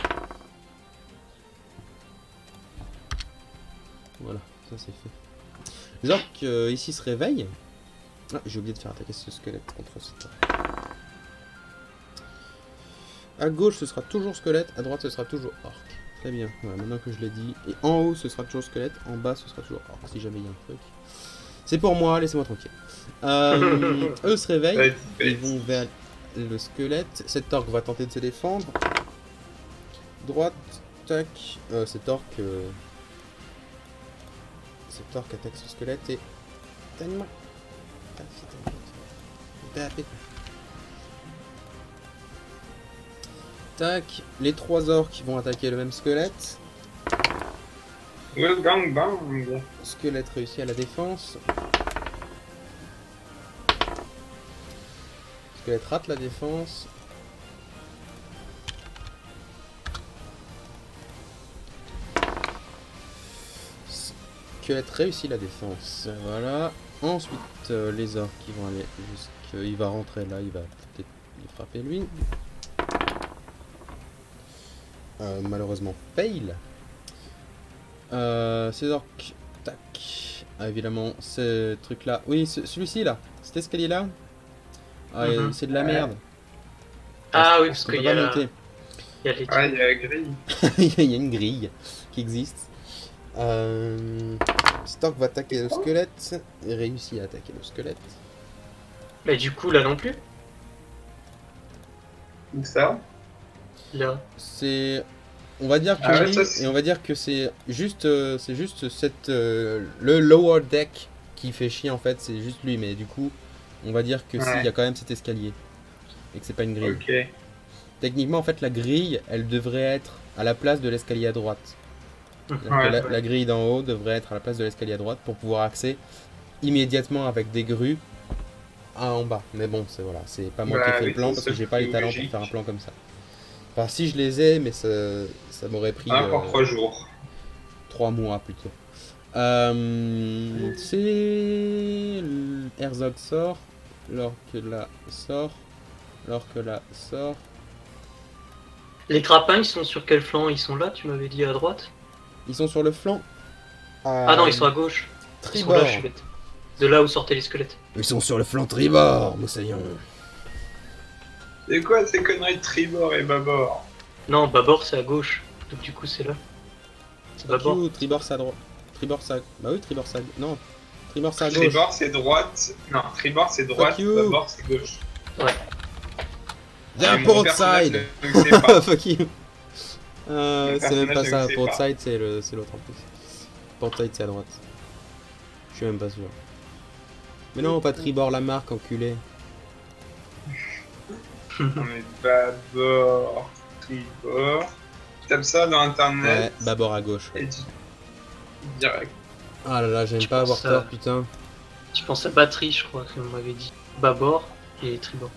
Voilà, ça c'est fait. Les orques ici se réveillent. Ah, j'ai oublié de faire attaquer ce squelette contre ce. À gauche ce sera toujours squelette, à droite ce sera toujours orque. Très bien, voilà, maintenant que je l'ai dit. Et en haut ce sera toujours squelette, en bas ce sera toujours orque si jamais il y a un truc. C'est pour moi, laissez-moi tranquille. Eux se réveillent, ils vont vers le squelette. Cet orque va tenter de se défendre. Droite, tac. Cet orque attaque ce squelette et. Donne-moi. Tac. Les trois orques vont attaquer le même squelette. Well, bang, bang. Squelette réussit à la défense. Squelette rate la défense. Squelette réussit la défense. Voilà. Ensuite, les orques qui vont aller jusqu'à... Il va rentrer là, il va peut-être lui frapper lui. Malheureusement, fail. Ces orques... Tac. Ah, évidemment, ce truc-là... Oui, celui-ci là. Cet escalier-là. Ah, c'est de la merde. Ah oui, parce On qu'il peut y a pas la... monter. Il y a les... Ah, il y a la grille. Il y a une grille qui existe. Stork va attaquer le squelette. Et réussit à attaquer le squelette. Mais du coup, là non plus. Où ça? Là. C'est... On va dire que Ah ouais, oui, ça, c'est- et on va dire que c'est juste cette le lower deck qui fait chier en fait, c'est juste lui, mais du coup, on va dire que Ouais. s'il y a quand même cet escalier et que c'est pas une grille. Ok. Techniquement, en fait, la grille, elle devrait être à la place de l'escalier à droite. C'est-à-dire que Ouais, la, ouais. la grille d'en haut devrait être à la place de l'escalier à droite pour pouvoir accéder immédiatement avec des grues à en bas. Mais bon, c'est voilà, c'est pas moi qui ai Bah fait oui, le plan c'est parce ça que j'ai qui pas est les talents logique. pour faire un plan comme ça. Enfin, si je les ai, mais ça m'aurait pris Pour 3 jours. 3 mois plutôt. C'est Herzog sort, l'orque là sort, l'orque là sort. Les grappins, ils sont sur quel flanc? Ils sont là, tu m'avais dit à droite? Ils sont sur le flanc. Ah non, ils sont à gauche. Ils sont tribord. là, je suis bête. De là où sortaient les squelettes. Ils sont sur le flanc tribord, Moussaillon. C'est quoi ces conneries de tribord et babord? Non, bâbord c'est à gauche. Donc du coup, c'est là. C'est bâbord. Ou tribord c'est à droite. Tribord c'est à... Bah oui, tribord c'est à... Non. Tribord c'est à gauche. Tribord c'est droite. Non, tribord c'est droite, you. babord c'est gauche. Ouais. They're Et mon both personnage sides. ne le sait pas. Fuck you. C'est même pas personnage, je ça. sais Portside, c'est l'autre en plus. Portside, c'est à droite. Je suis même pas sûr. Mais non, pas Tribord la marque, enculé. Non mais Babord, Tribord. Tu tapes ça dans Ouais, internet Babord à gauche. Ouais. et tu direct. Ah là là, j'aime Tu pas avoir penses à- tort, putain. Tu penses à batterie, je crois, qu'on m'avait dit. Bâbord et tribord.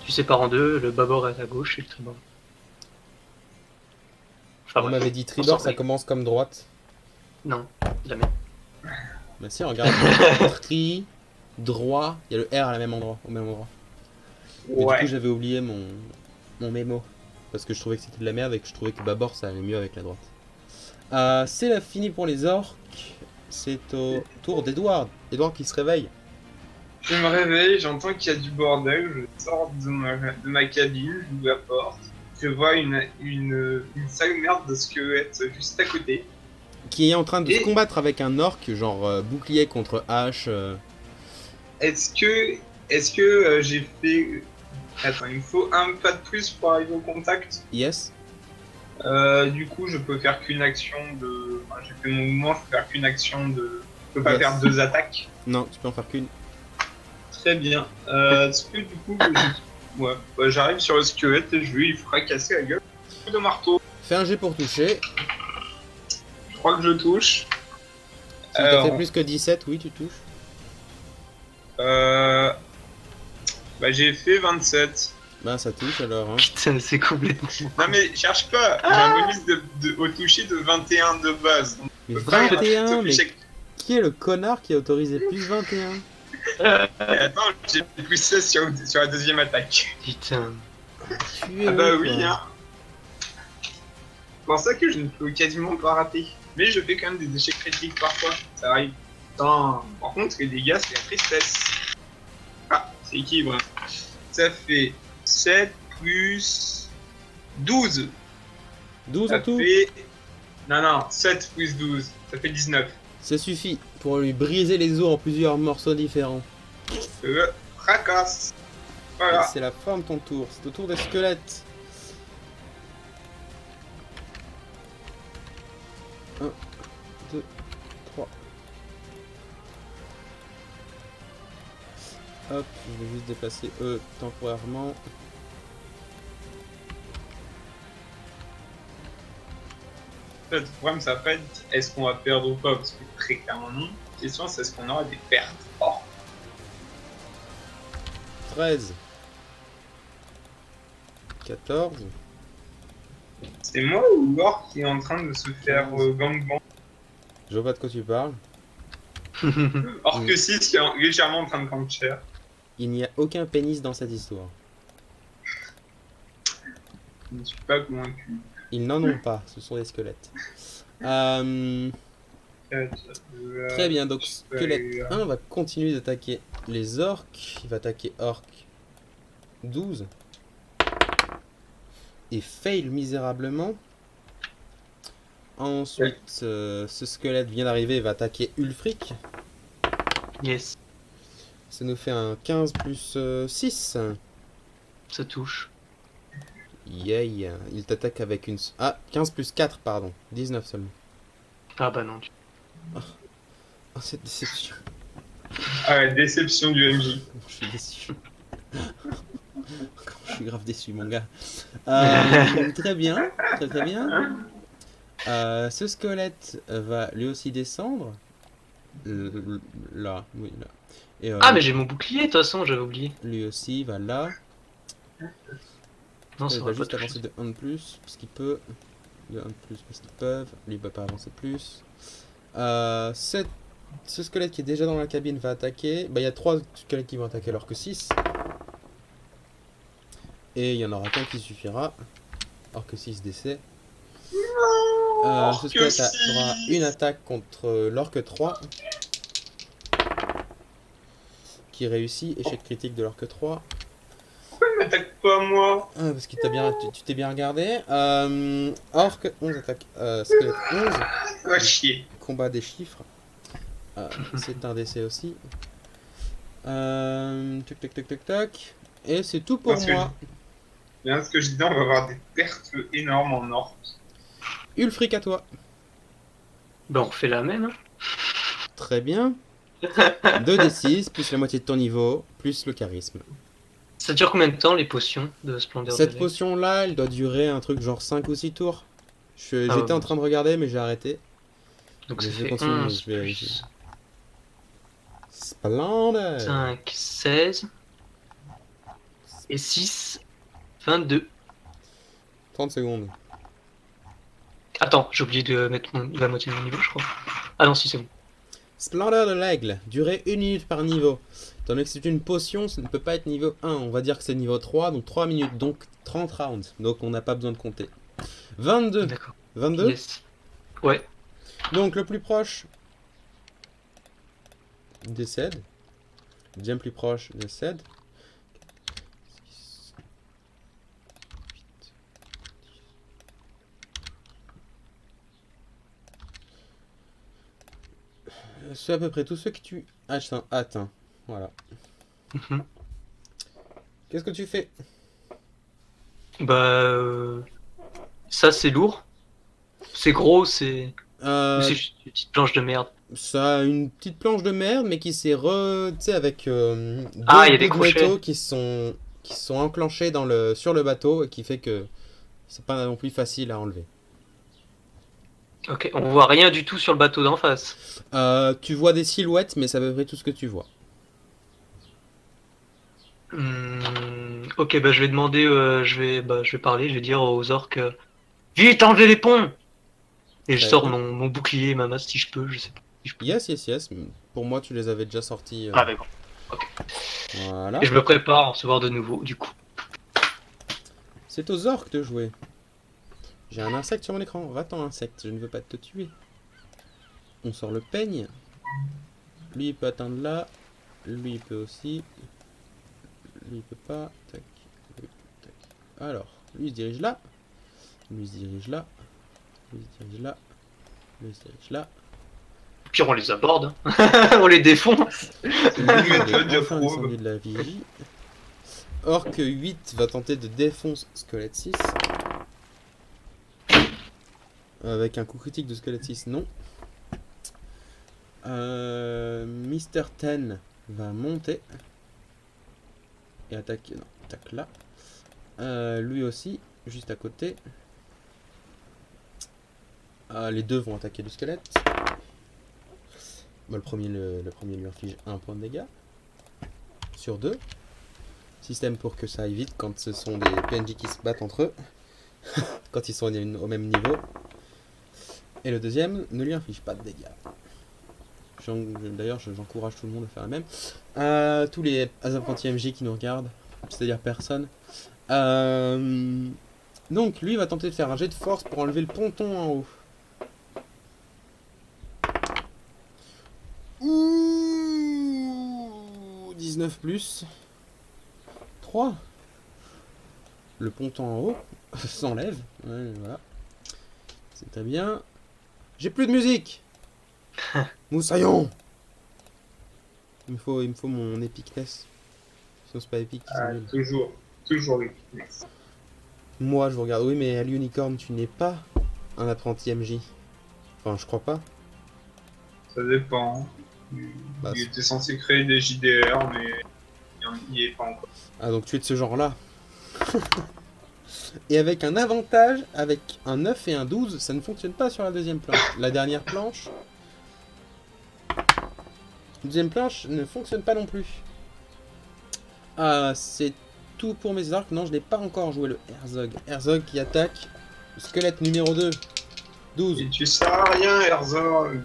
Tu sépares en deux, le bâbord est à gauche et le tribord. Enfin, On bref. m'avait dit On Tribord, s'en ça prie. commence comme droite. Non, jamais. Bah si, regarde. Tri, droit, il y a le R à la même endroit, au même endroit. Mais du coup, Ouais. j'avais oublié mon mémo. Parce que je trouvais que c'était de la merde et que je trouvais que Babord, ça allait mieux avec la droite. C'est la fini pour les orques. C'est au tour d'Edward. Edward qui se réveille. Je me réveille, j'entends qu'il y a du bordel, je sors de ma cabine, j'ouvre la porte, je vois une sale merde de squelette juste à côté. Qui est en train de se Et- combattre avec un orc, genre bouclier contre hache. Est-ce que j'ai fait... Attends, il me faut un pas de plus pour arriver au contact. Yes. Du coup, je peux faire qu'une action de... Enfin, j'ai fait mon mouvement, je peux faire qu'une action de... Je peux pas Yes. faire 2 attaques. Non, tu peux en faire qu'une. Très bien. Est-ce que du coup, ouais, bah, j'arrive sur le squelette et je lui fracasser la gueule de marteau. Fais un jet pour toucher. Je crois que je touche. Si t'as Alors, fait plus que 17, oui, tu touches. bah, j'ai fait 27. Bah, ça touche alors. Hein. Putain, c'est complètement. Non mais cherche pas, j'ai un bonus au toucher de 21 de base. Donc, Mais je peux pas 21, faire mais échec. qui est le connard qui a autorisé plus 21? Et attends, j'ai plus 16 sur la deuxième attaque. Putain. Tu es Ah bah ouf, oui, quoi. hein. C'est pour ça que je ne peux quasiment pas rater. Mais je fais quand même des échecs critiques parfois, ça arrive. Putain, par contre, les dégâts, c'est la tristesse. Ah, c'est équilibré. Ça fait 7 plus 12. 12 Ça en tout. fait... Non, 7 plus 12. Ça fait 19. Ça suffit pour lui briser les os en plusieurs morceaux différents. Fracasse. Et Voilà. c'est la fin de ton tour. C'est au tour des squelettes. 1, 2, 3. Hop, je vais juste déplacer eux temporairement. En fait, le problème, ça va pas être est-ce qu'on va perdre ou pas, parce que très clairement non. La question, c'est est-ce qu'on aura des pertes. Oh. 13. 14. C'est moi ou l'orc qui est en train de se faire gangbang? Je vois pas de quoi tu parles. Orc 6 qui est légèrement en train de prendre cher. Il n'y a aucun pénis dans cette histoire. Je ne suis pas convaincu. Ils n'en ont pas, ce sont des squelettes. Très bien, donc squelette 1 va continuer d'attaquer les orques. Il va attaquer orc 12. Et fail misérablement. Ensuite, ce squelette vient d'arriver et va attaquer Ulfric. Yes, Ça nous fait un 15 plus 6. ça touche. Yay. Il t'attaque avec une... Ah, 15 plus 4, pardon. 19 seulement. Ah bah non. Oh, cette déception. Ah ouais, déception du MJ. Je suis déçu. Je suis grave déçu, mon gars. Très bien, très bien. Ce squelette va lui aussi descendre. Là, oui, là. Et, Ah mais j'ai mon bouclier de toute façon, j'avais oublié. lui aussi va là. Non, Il ça va va pas juste toucher. avancer de 1 de plus, parce qu'il peut. De 1 de plus, parce qu'ils peuvent. Lui, il peut pas avancer plus. Ce squelette qui est déjà dans la cabine va attaquer. Bah, il y a 3 squelettes qui vont attaquer alors que 6. Et il y en aura qu'un qui suffira. Alors que 6 décès. Ce squelette aura une attaque contre l'orque 3. Qui réussit. Échec critique de l'orque 3. Pourquoi il m'attaque pas moi? Ah, parce que tu t'es bien regardé. Orque 11 attaque. Squelette 11. Va chier. Combat des chiffres. C'est un décès aussi. Tac tac tac tac tac. Et c'est tout pour Parce que moi. Bien, ce que je disais, on va avoir des pertes énormes en or. Ulfric à toi. Bah, on fait la même. Hein. Très bien. 2d6 plus la moitié de ton niveau, plus le charisme. Ça dure combien de temps les potions de splendeur de Cette l'aigle? potion-là, elle doit durer un truc genre 5 ou 6 tours. J'étais Ah, en train de regarder, mais j'ai arrêté. Donc Mais ça je vais fait continuer, 11 je vais plus vérifier. Splendide. 5, 16. Et 6, 22. 30 secondes. Attends, j'ai oublié de mettre la moitié de mon niveau, je crois. Ah non, si, c'est bon. Splendeur de l'aigle, durée 1 minute par niveau. Étant donné que c'est une potion, ça ne peut pas être niveau 1. On va dire que c'est niveau 3, donc 3 minutes, donc 30 rounds. Donc on n'a pas besoin de compter. 22. D'accord. 22. Yes. Ouais. Donc le plus proche décède. Bien plus proche décède. C'est à peu près tous ceux que tu atteins. Voilà. Mhm. Qu'est-ce que tu fais? Bah, ça c'est lourd. C'est gros, c'est. Ou c'est juste une petite planche de merde. Ça a une petite planche de merde, mais qui s'est tu sais, avec Ah, il y deux a des bouts de crochets. métaux qui sont enclenchés sur le bateau et qui fait que c'est pas non plus facile à enlever. Ok, on voit rien du tout sur le bateau d'en face. Tu vois des silhouettes, mais c'est à peu près tout ce que tu vois. Ok, bah je vais demander, je vais parler, je vais dire aux orques, vite, enlevez les ponts! Et je Très sors bien. mon bouclier et ma masse si je peux, je sais pas si je peux. Yes. Pour moi, tu les avais déjà sortis. Ah d'accord. Voilà. Et je me prépare à en recevoir de nouveau, du coup. C'est aux orques de jouer. J'ai un insecte sur mon écran. Va-t'en, insecte, je ne veux pas te tuer. On sort le peigne. Lui, il peut atteindre là. Lui, il peut aussi. Lui, il peut pas. Tac. Lui, tac. Alors, lui, il se dirige là. Lui, il se dirige là. Lui, il se dirige là. Lui, il se dirige là. Au pire, on les aborde, hein. On les défonce. C'est une méthode, Enfin j'approuve. descendu de la vigie. Orc 8 va tenter de défoncer Squelette 6. Avec un coup critique de Squelette 6, non. Mister 10 va monter. Et attaquer. Non, attaque là. Lui aussi, juste à côté. Les deux vont attaquer le squelette. Bon, le premier lui inflige 1 point de dégâts. Sur 2. Système pour que ça aille vite quand ce sont des PNJ qui se battent entre eux. Quand ils sont au même niveau. Et le deuxième ne lui inflige pas de dégâts. D'ailleurs, j'encourage tout le monde à faire la même. Tous les apprentis MJ qui nous regardent, c'est-à-dire personne. Donc, lui va tenter de faire un jet de force pour enlever le ponton en haut. Ouh, 19 plus 3. Le ponton en haut s'enlève. Ouais, voilà. C'est très bien. J'ai plus de musique. Moussaillon. Il me faut mon epicness. Sinon c'est pas épique. Ah, toujours Epicness. Moi je vous regarde. Oui mais à l'unicorn tu n'es pas un apprenti MJ. Enfin je crois pas. Ça dépend. Bah, Il était censé créer des JDR, mais il n'y est pas encore. Ah donc tu es de ce genre là. Et avec un avantage, avec un 9 et un 12, ça ne fonctionne pas sur la deuxième planche. La dernière planche. La deuxième planche ne fonctionne pas non plus. C'est tout pour mes arcs. Non, je n'ai pas encore joué le Herzog. Herzog qui attaque. Le squelette numéro 2. 12. Et tu sers à rien, Herzog.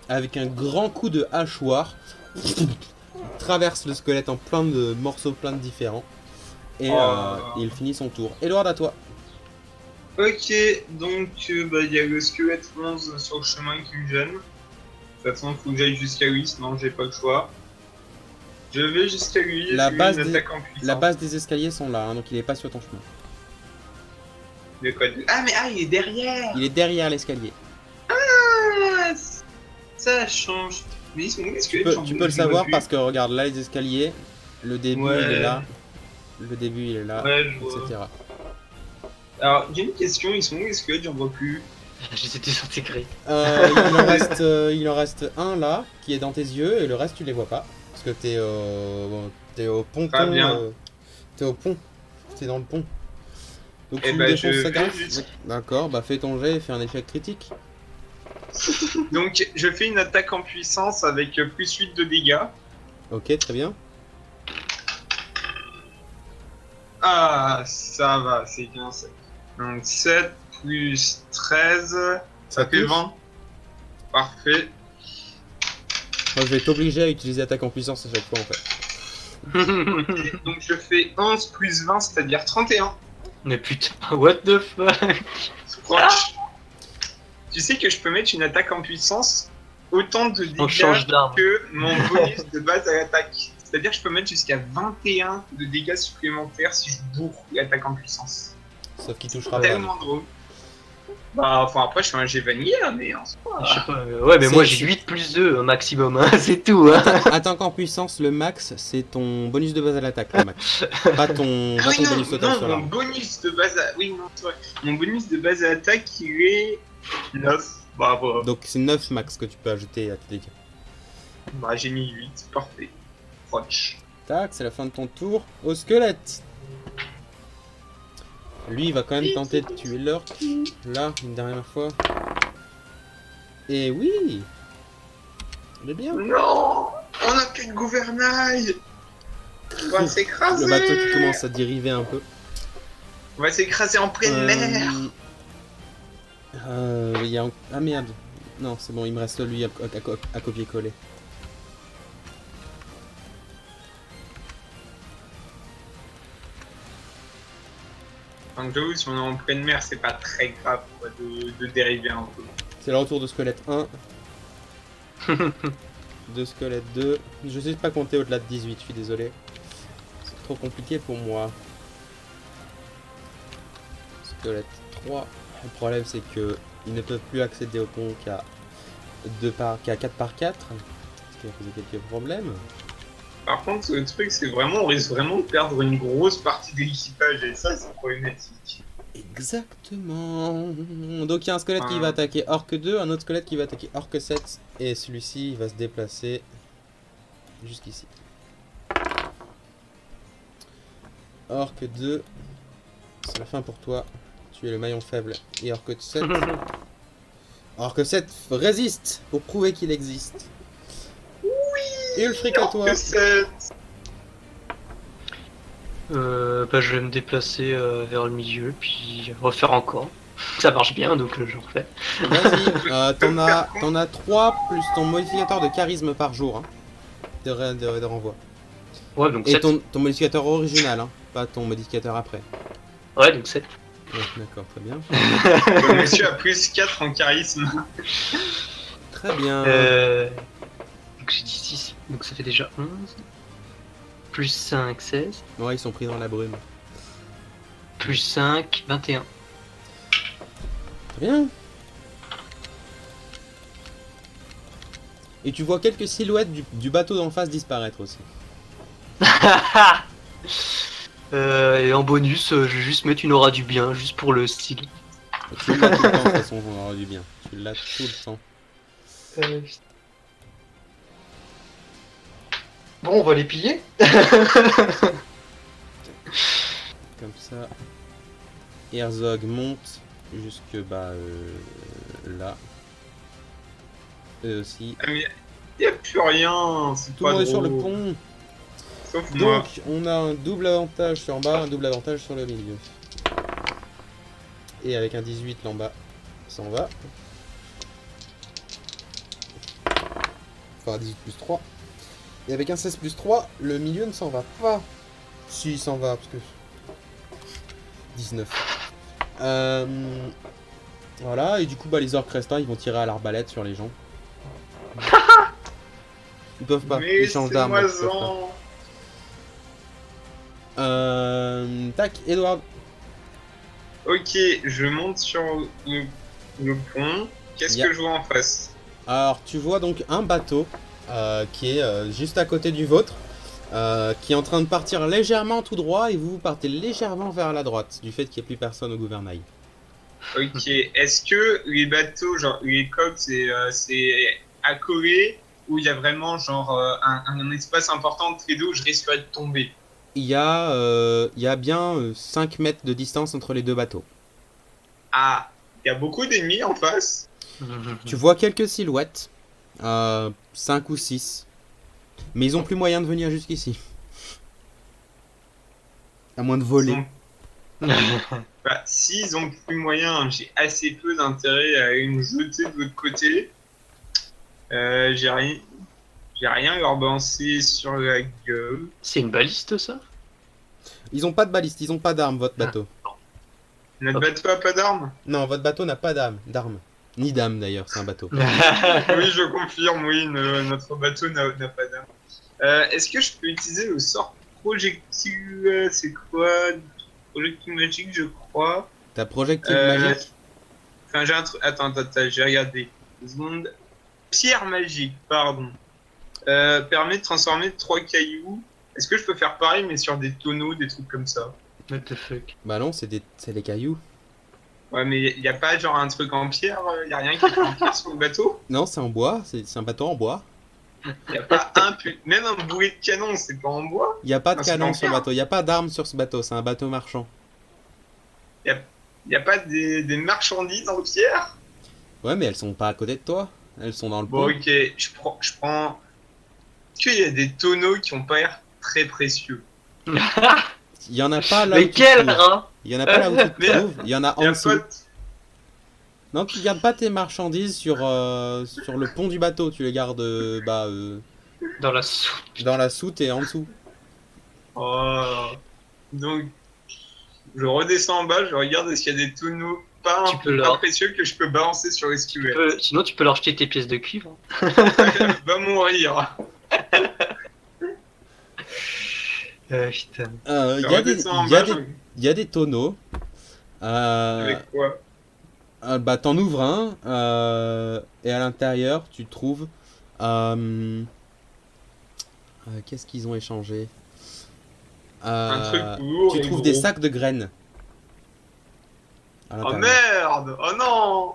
Avec un grand coup de hachoir. Traverse le squelette en plein de morceaux, plein de différents. Et il finit son tour. Edward, à toi. Ok, donc il y a le squelette 11 sur le chemin qui me gêne. De toute façon, il faut que j'aille jusqu'à lui, sinon j'ai pas le choix. Je vais jusqu'à lui et La je base lui des- attaque en puissance. La base des escaliers sont là, hein, donc il est pas sur ton chemin. De quoi de- Ah, mais il est derrière. Il est derrière l'escalier. Ah, ça change. Mais ils sont où les Tu squelettes? peux, J'en tu vois- peux le je les vois savoir plus. parce que regarde là les escaliers, le début Ouais. il est là, le début il est là, Ouais, je vois. etc. Alors, j'ai une question, ils sont où les squelettes? J'en vois plus. Je les ai désintégrés. Il en reste un là qui est dans tes yeux et le reste tu les vois pas parce que t'es au ponton. Très bien. T'es au pont, t'es dans le pont. Donc Eh tu ben, défonces je sa fais grâce. juste- D'accord, bah fais ton jet et fais un échec critique. Donc, je fais une attaque en puissance avec plus 8 de dégâts. Ok, très bien. Ah, ça va, c'est bien ça. Donc, 7 plus 13, ça fait touche. 20. Parfait. Moi, je vais t'obliger à utiliser attaque en puissance à chaque fois en fait. Donc, je fais 11 plus 20, c'est-à-dire 31. Mais putain, what the fuck? Proche. Tu sais que je peux mettre une attaque en puissance autant de On dégâts change d'arme. que mon bonus de base à l'attaque. C'est-à-dire que je peux mettre jusqu'à 21 de dégâts supplémentaires si je bourre l'attaque en puissance. Sauf qu'il touchera pas. Tellement drôle. Bah, enfin, après, je suis un G vanilla, mais en soi. Je sais pas, ouais, mais C'est- moi j'ai 8 plus 2 au maximum, hein, c'est tout. Hein. Attaque en puissance, le max, c'est ton bonus de base à l'attaque, le max. Pas ton, Ah pas oui, ton non, bonus total non, sur mon l'arme. bonus de base à... Oui, non, c'est vrai. Mon bonus de base à l'attaque, il est 9. Bah, voilà. Donc c'est 9 max que tu peux ajouter à tes dégâts. Bah, j'ai mis 8. Parfait. Proche. Tac, c'est la fin de ton tour. Au squelette. Lui, il va quand même tenter de tuer l'orc. Là, une dernière fois. Et oui, il est bien. Non, on n'a plus de gouvernail. On va s'écraser. Le bateau qui commence à dériver un peu. On va s'écraser en pleine mer. Il y a ah merde. Non, c'est bon, il me reste lui à copier-coller. Donc j'avoue, si on est en pleine mer, c'est pas très grave quoi, de dériver un peu. C'est le retour de squelette 1. De squelette 2. Je sais pas compter au-delà de 18, je suis désolé. C'est trop compliqué pour moi. Squelette 3. Le problème c'est que ils ne peuvent plus accéder au pont qu'à 4 par 4. Ce qui va poser quelques problèmes. Par contre, le truc, c'est vraiment, on risque vraiment de perdre une grosse partie de l'équipage, et ça, c'est problématique. Exactement. Donc il y a un squelette qui va attaquer Orc 2, un autre squelette qui va attaquer Orc 7, et celui-ci il va se déplacer jusqu'ici. Orc 2, c'est la fin pour toi. Tu es le maillon faible. Et Orc 7. Orc 7 résiste pour prouver qu'il existe. Et le fric à toi. Que c'est- Bah, je vais me déplacer vers le milieu, puis refaire encore. Ça marche bien, donc je refais. Vas-y, t'en as 3 plus ton modificateur de charisme par jour. Hein, de renvoi. Ouais, donc Et 7. ton modificateur original, hein, pas ton modificateur après. Ouais, donc 7. Ouais, d'accord, très bien. Le monsieur a plus 4 en charisme. Très bien. Donc j'ai dit 6, donc ça fait déjà 11. Plus 5, 16. Ouais, ils sont pris dans la brume. Plus 5, 21. Très bien. Et tu vois quelques silhouettes du bateau d'en face disparaître aussi. Et en bonus, je vais juste mettre une aura du bien, juste pour le style. Tu l'as tout le temps, de toute façon, on aura du bien. Tu l'as tout le temps. Bon, on va les piller. Comme ça. Herzog monte jusque là. Eux aussi. Ah, mais y a plus rien, c'est Tout le pas monde est sur le drôle. pont. Sauf moi. Donc, on a un double avantage sur en bas, un double avantage sur le milieu. Et avec un 18 là en bas, ça en va. Enfin, 18 plus 3. Et avec un 16 plus 3, le milieu ne s'en va pas. Si, il s'en va, parce que... 19. Voilà, et du coup, les orques restants, ils vont tirer à l'arbalète sur les gens. Ils peuvent pas, Mais ils changent c'est d'arme. ils peuvent pas. moisant. Tac, Edward. Ok, je monte sur le pont. Qu'est-ce Yeah. que je vois en face? Alors, tu vois donc un bateau qui est juste à côté du vôtre, qui est en train de partir légèrement tout droit et vous partez légèrement vers la droite du fait qu'il n'y ait plus personne au gouvernail. Ok, est-ce que les bateaux, genre les coques, c'est accolé ou il y a vraiment genre un espace important entre les deux où je risquerais de tomber? Il y a bien 5 mètres de distance entre les deux bateaux. Ah, il y a beaucoup d'ennemis en face. Tu vois quelques silhouettes, 5 ou 6, mais ils ont plus moyen de venir jusqu'ici. À moins de voler. Bah, s'ils ont plus moyen, j'ai assez peu d'intérêt à aller me jeter de l'autre côté. J'ai rien à leur balancer sur la gueule. C'est une baliste, ça? Ils ont pas de baliste, ils ont pas d'armes, votre bateau. Notre bateau a pas d'armes? Non, votre bateau n'a pas d'armes. Ni d'âme d'ailleurs, c'est un bateau. Oui, je confirme, oui, notre bateau n'a pas d'armes. Est-ce que je peux utiliser le sort projectile? C'est quoi? Projectile magique, je crois. Ta projectile magique? Enfin, j'ai un truc. Attends, j'ai regardé. Une seconde. Pierre magique, pardon. Permet de transformer 3 cailloux. Est-ce que je peux faire pareil, mais sur des tonneaux, des trucs comme ça? What the fuck? Bah non, c'est des cailloux. Ouais, mais il n'y a pas genre un truc en pierre? Il n'y a rien qui est en pierre sur le bateau? Non, c'est en bois, c'est un bateau en bois. Il n'y a pas même un boulet de canon, c'est pas en bois? Il n'y a pas de Ah, c'est canon en sur le pierre. bateau, il n'y a pas d'armes sur ce bateau, c'est un bateau marchand. Il n'y a pas des marchandises en pierre? Ouais, mais elles sont pas à côté de toi, elles sont dans le Bon, pont. ok, je prends. Est-ce qu'il y a des tonneaux qui ont pas l'air très précieux? Il y en a pas là où Mais tu te quel trouves. rat! Il y en a pas là où tu te Mais- trouves, il y en a Il y en a dessous. pas de- Non, tu gardes pas tes marchandises sur le pont du bateau, tu les gardes Dans la soupe. dans la soute et en dessous. Oh. Donc, je redescends en bas, je regarde est-ce qu'il y a des tonneaux pas, Tu peux pas leur- précieux que je peux balancer sur les squelettes. Sinon, tu peux leur jeter tes pièces de cuivre. Va mourir. Putain. Il Je y a des, redescends en il y a bas, des- il y a des tonneaux. avec quoi? Bah t'en ouvres un et à l'intérieur tu trouves qu'est-ce qu'ils ont échangé? Un truc lourd Tu et trouves gros. des sacs de graines à Oh l'intérieur. merde! Oh non!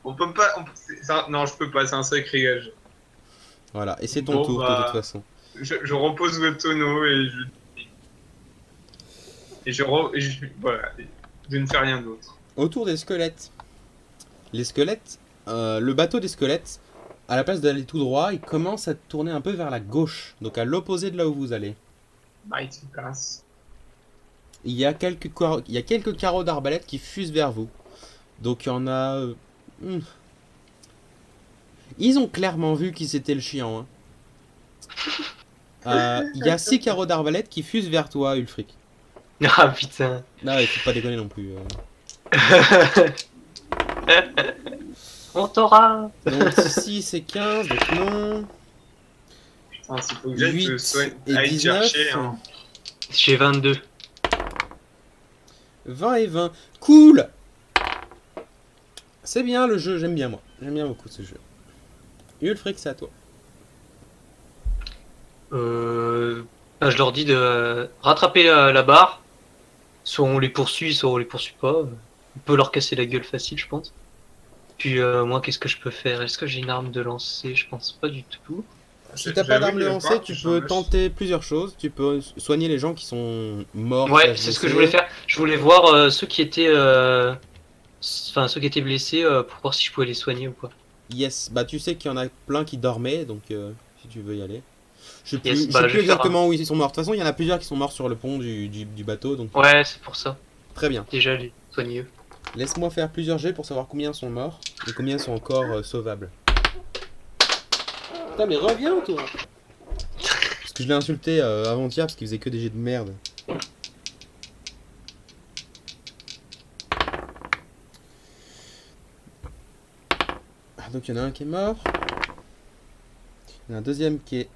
On peut pas. Non, je peux pas, c'est un sacré gage. Voilà, et c'est ton Bon, tour de bah, toute façon. Je repose le tonneau et voilà, je ne fais rien d'autre. Autour des squelettes. Les squelettes, le bateau des squelettes, à la place d'aller tout droit, il commence à tourner un peu vers la gauche, donc à l'opposé de là où vous allez. Bah, il se passe. Il y a quelques carreaux d'arbalète qui fusent vers vous. Donc il y en a... Ils ont clairement vu qui c'était le chiant. Hein. Il y a 6 carreaux d'arbalète qui fusent vers toi, Ulfric. Ah putain. Non, il faut pas déconner non plus. On t'aura. Donc 6 et 15, donc non. Putain, s'il faut que j'aille 8 et aller 19. chercher. Hein. J'ai 22. 20 et 20. Cool. C'est bien le jeu, j'aime bien moi. J'aime bien beaucoup ce jeu. Ulfric, c'est à toi. Je leur dis de rattraper la barre. Soit on les poursuit, soit on les poursuit pas. On peut leur casser la gueule facile, je pense. Puis moi, qu'est-ce que je peux faire? Est-ce que j'ai une arme de lancer? Je pense pas du tout. Si t'as pas d'arme lancée, tu peux tenter plusieurs choses. Tu peux soigner les gens qui sont morts. Ouais, c'est ce que je voulais faire. Je voulais voir ceux qui étaient, ceux qui étaient blessés pour voir si je pouvais les soigner ou pas. Yes, bah tu sais qu'il y en a plein qui dormaient, donc si tu veux y aller. Je sais plus, Yes, je sais bah, plus je vais faire exactement où ils sont morts. De toute façon, il y en a plusieurs qui sont morts sur le pont du bateau, donc Ouais, c'est pour ça. très bien. Déjà les soigner eux. Laisse-moi faire plusieurs jets pour savoir combien sont morts et combien sont encore sauvables. Putain, mais reviens toi! Parce que je l'ai insulté avant-hier parce qu'il faisait que des jets de merde. Ah, donc il y en a un qui est mort. Il y en a un deuxième qui est...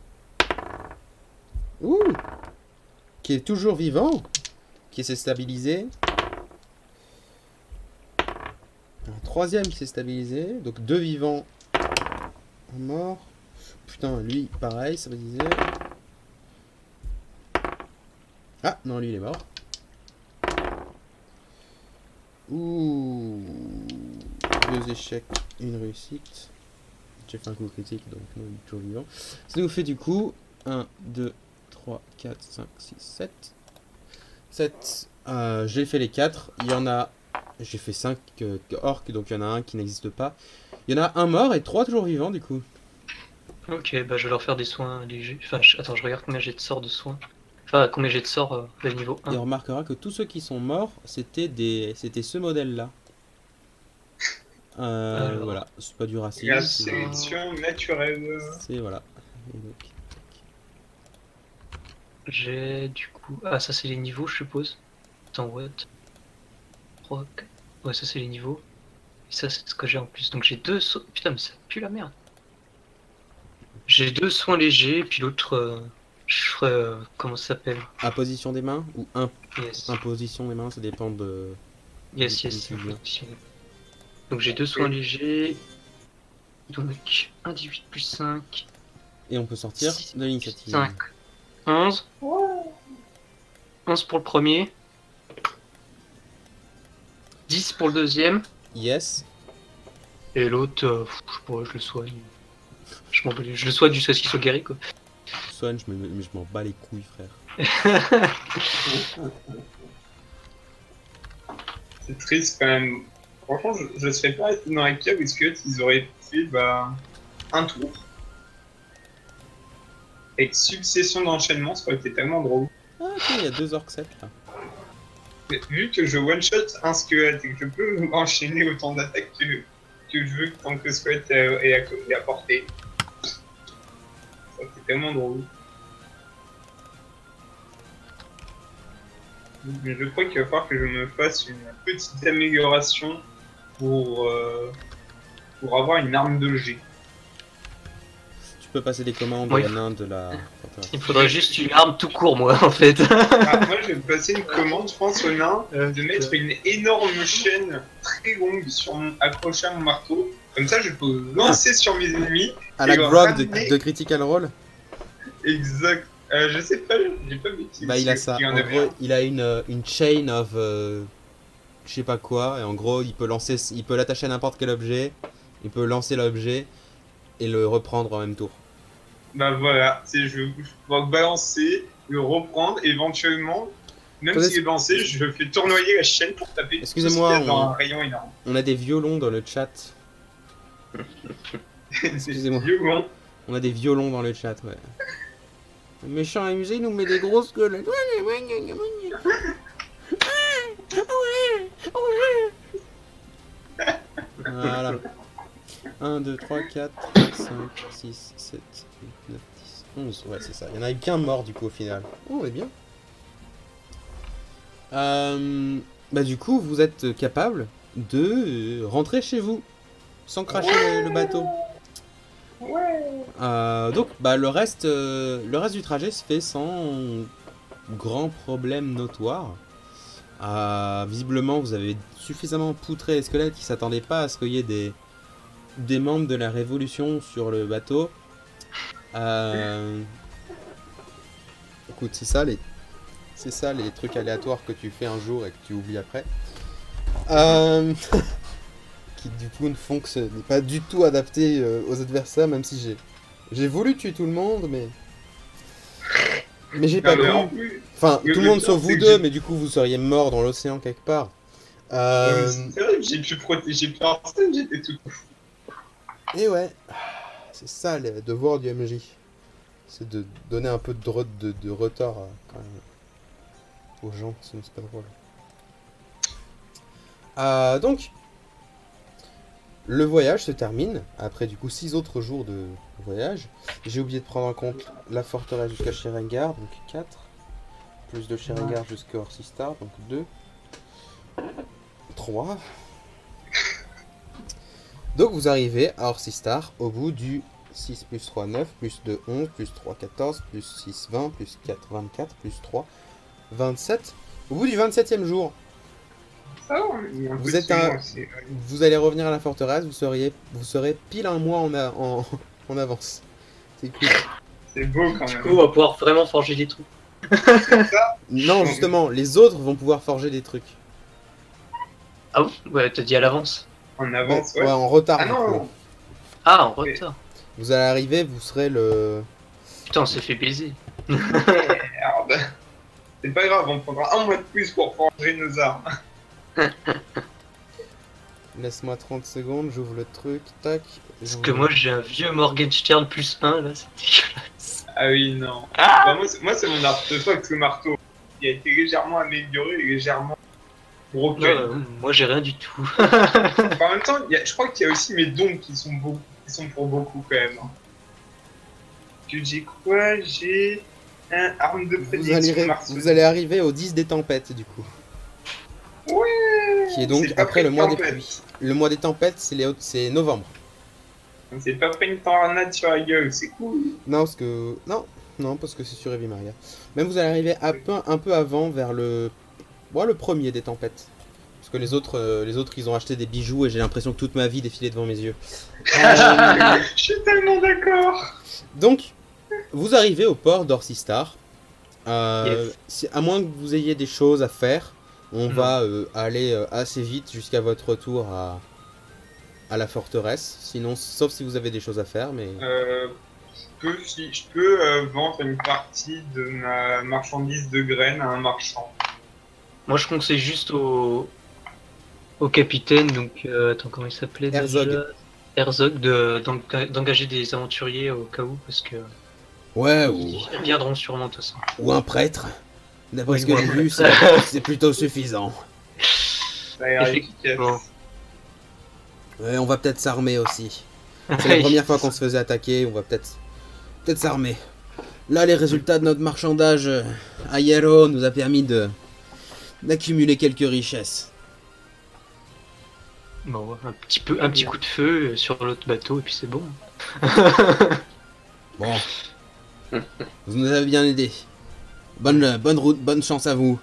Ouh! Qui est toujours vivant. Qui s'est stabilisé. Un troisième qui s'est stabilisé. Donc 2 vivants. Un mort. Putain, lui, pareil, ça me disait. Ah, non, lui, il est mort. Ouh. 2 échecs, une réussite. J'ai fait un coup critique, donc non, il est toujours vivant. Ça nous fait du coup 1, 2, 3, 4, 5, 6, 7. 7. J'ai fait les 4. Il y en a. J'ai fait 5 orques, donc il y en a un qui n'existe pas. Il y en a un mort et 3 toujours vivants, du coup. Ok, bah je vais leur faire des soins légers. Enfin, attends, je regarde combien j'ai de sorts de soins. Enfin, combien j'ai de sorts de niveau Et 1. on remarquera que tous ceux qui sont morts, c'était ce modèle-là. Alors. Voilà, c'est pas du racisme. La c'est- sélection naturelle. C'est voilà. Et donc, J'ai du coup. Ah, ça c'est les niveaux, je suppose. Attends, what 3, 4. Ouais, ça c'est les niveaux. Et ça c'est ce que j'ai en plus. Donc j'ai 2 soins. Putain, mais ça pue la merde. J'ai 2 soins légers, puis l'autre. Je ferai. Comment ça s'appelle? Apposition des mains ou Yes. imposition des mains, ça dépend de. Yes, de- yes. de- Donc j'ai 2 soins légers. Donc 1 18 plus 5. Et on peut sortir 6 de l'initiative. 5. 11. 11 pour le premier. 10 pour le deuxième. Yes. Et l'autre, je sais pas, je le soigne. Je le soigne jusqu'à ce qu'il soit guéri, quoi. Soigne, mais je m'en bats les couilles, frère. C'est triste quand même. Franchement, je serais pas resté dans la cave parce que ils auraient fait un tour. Avec succession d'enchaînements, ça aurait été tellement drôle. Ah, ok, il y a 2 orcs 7 là. Mais vu que je one-shot un squelette et que je peux enchaîner autant d'attaques que je veux tant que le squelette est à portée, ça aurait été tellement drôle. Mais je crois qu'il va falloir que je me fasse une petite amélioration pour avoir une arme de G. Tu peux passer des commandes Oui. aux nains de la. Il me faudrait juste une arme tout court, moi, en fait. Ah, moi, je vais passer une commande, je pense, au nain, de mettre une énorme chaîne très longue accrochée à mon marteau. Comme ça, je peux lancer sur mes ennemis. À la Et le grog ramener. de Critical Role. Exact. Je sais pas, j'ai pas vécu. Bah, il a ça. En gros, il a une chain of. Je sais pas quoi. Et en gros, il peut l'attacher à n'importe quel objet. Il peut lancer l'objet et le reprendre en même tour. Bah voilà, je vais balancer, le reprendre, éventuellement, même Attendez, s'il est lancé, je fais tournoyer la chaîne pour taper Excusez-moi, tout ce qu'il y a dans un rayon énorme. On a des violons dans le chat. Excusez-moi. Violent. On a des violons dans le chat, ouais. Le méchant amusé, il nous met des grosses gueules. Voilà. 1, 2, 3, 4, 5, 6, 7, 8, 9, 10, 11. Ouais, c'est ça. Il y en a eu qu'un mort du coup au final. Oh, on est bien. Bah, du coup, vous êtes capable de rentrer chez vous sans cracher le bateau. Donc, bah, le reste du trajet se fait sans grand problème notoire. Visiblement, vous avez suffisamment poutré les squelettes qui s'attendaient pas à ce qu'il y ait des membres de la Révolution sur le bateau. Écoute, c'est ça les trucs aléatoires que tu fais un jour et que tu oublies après. Qui du coup ne font que ce n'est pas du tout adapté aux adversaires, même si j'ai voulu tuer tout le monde, mais j'ai pas Non, mais pu. en plus, Enfin, le tout le monde pire, sauf c'est vous que deux, j'ai- mais du coup vous seriez mort dans l'océan quelque part. c'est vrai que j'ai pu protéger personne, j'étais tout. Et ouais, c'est ça le devoir du MJ. C'est de donner un peu de retard quand même, aux gens, sinon c'est pas drôle. Donc, le voyage se termine après du coup 6 autres jours de voyage. J'ai oublié de prendre en compte la forteresse jusqu'à Sharengar, donc 4. Plus de Sharengar jusqu'à Orsistar, donc 2. 3. Donc vous arrivez à Orsistar au bout du 6 plus 3, 9, plus 2, 11, plus 3, 14, plus 6, 20, plus 4, 24, plus 3, 27. Au bout du 27e jour, Vous êtes vous allez revenir à la forteresse, vous serez pile un mois en avance. C'est cool. C'est beau quand Du même. coup, on va pouvoir vraiment forger des trucs. Non, justement, les autres vont pouvoir forger des trucs. Ah bon? Ouais, t'as dit à l'avance. En avance, Ouais, ouais. en retard. Ah du coup. non. Ah, en retard. Vous allez arriver, vous serez le... Putain, on s'est fait baiser. Merde. C'est pas grave, on prendra un mois de plus pour forger nos armes. Laisse-moi 30 secondes, j'ouvre le truc, tac. Parce que moi, j'ai un vieux Morgenstern plus 1, là, c'est dégueulasse. Ah oui, non. Ah Bah, moi, c'est mon artefact, le marteau. Il a été légèrement amélioré et légèrement broken. Moi, j'ai rien du tout. En même temps, je crois qu'il y a aussi mes dons qui sont pour beaucoup quand même. Hein. Que j'ai quoi? J'ai un arme de prédiction. Vous allez arriver au 10 des tempêtes, du coup. Ouais. Qui est donc C'est pas après pris le une mois des tempête. pluies. Le mois des tempêtes, c'est novembre. On s'est pas pris une tornade sur la gueule, c'est cool. Non, parce que... Non, parce que c'est sur Heavy Maria. Même vous allez arriver un peu avant, vers le... Bon, le premier des tempêtes. Parce que les autres, ils ont acheté des bijoux et j'ai l'impression que toute ma vie défilait devant mes yeux. Je suis tellement d'accord. Donc, vous arrivez au port d'Orsistar. Yes. À moins que vous ayez des choses à faire, on Non. va aller assez vite jusqu'à votre retour à la forteresse. Sinon, sauf si vous avez des choses à faire, mais... Je peux vendre une partie de ma marchandise de graines à un marchand. Moi, je conseille juste au capitaine, donc, attends, comment il s'appelait déjà Herzog. Herzog, d'engager des aventuriers au cas où, parce que Ouais, ils reviendront sûrement de toute façon. ou un prêtre. D'après Oui, ce que ou un j'ai vu, c'est plutôt suffisant. Ça a l'air Effectivement. efficace. Ouais, on va peut-être s'armer aussi. C'est la première fois qu'on se faisait attaquer, on va peut-être s'armer. Là, les résultats de notre marchandage à Hierro nous a permis d'accumuler quelques richesses. Bon, un petit coup de feu sur l'autre bateau, et puis c'est bon. Bon, vous nous avez bien aidé. Bonne route, bonne chance à vous.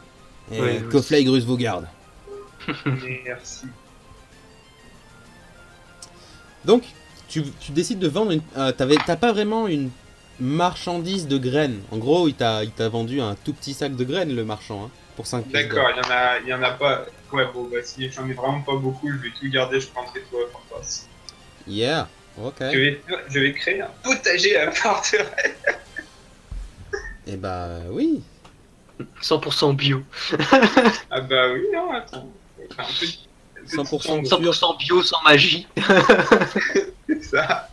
Et Ouais, que oui. Flygrus vous garde. Merci. Donc, tu décides de vendre une... t'as pas vraiment une marchandise de graines. En gros, il t'a vendu un tout petit sac de graines, le marchand, hein, pour 5 pièces D'accord, d'or. il y en a pas. Ouais, bon, bah si j'en ai vraiment pas beaucoup, je vais tout garder, je prendrai tout à la face. Yeah, ok. Je vais créer un potager à la forteresse. Et bah oui. 100% bio. Ah bah oui, non, attends. Un petit 100% angle, 100% bio sans magie. c'est ça.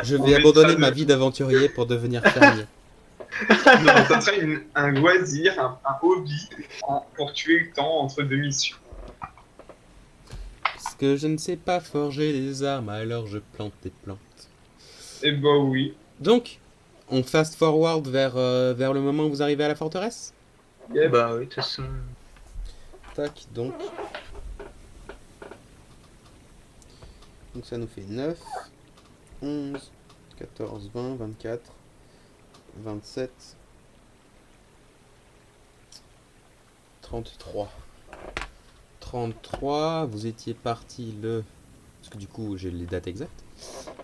Je On vais mettra abandonner de- ma vie d'aventurier pour devenir fermier. Non, ça serait un loisir, un hobby pour tuer le temps entre deux missions. Parce que je ne sais pas forger des armes, alors je plante des plantes. Eh bah oui. Donc, on fast forward vers le moment où vous arrivez à la forteresse. Yep. Bah oui, de toute façon. Tac, donc. Donc ça nous fait 9, 11, 14, 20, 24, 27, 33. 33, vous étiez parti le... Parce que du coup, j'ai les dates exactes.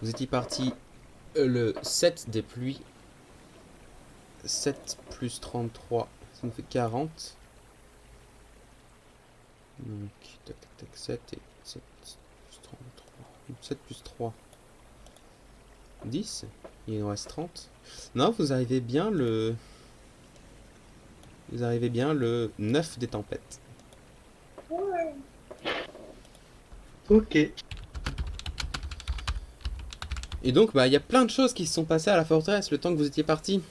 Vous étiez parti le 7 des pluies. 7 plus 33, ça nous fait 40. Donc, tac, tac, tac, 7 et 7 plus 33. 7 plus 3. 10. Il nous reste 30. Non, vous arrivez bien le... Vous arrivez bien le 9 des tempêtes. Ok. Et donc, bah, il y a plein de choses qui se sont passées à la forteresse le temps que vous étiez parti.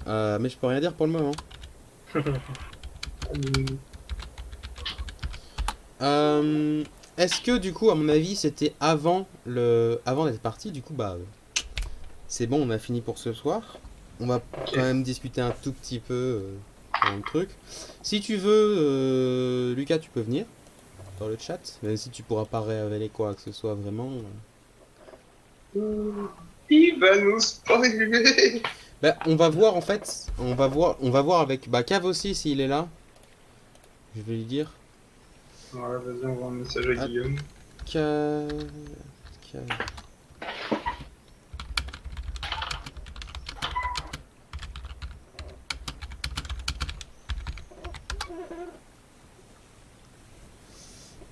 Mais je peux rien dire pour le moment. Est-ce que du coup, à mon avis, c'était avant d'être parti. Du coup, bah, c'est bon, on a fini pour ce soir. On va quand même discuter un tout petit peu dans le truc. Si tu veux, Lucas, tu peux venir dans le chat, même si tu pourras pas révéler quoi que ce soit vraiment. Il va nous spoiler. Bah, on va voir en fait. On va voir avec Cav aussi s'il est là. Je vais lui dire. Ouais, vas-y, on voit un message à Ah. Guillaume. Cav.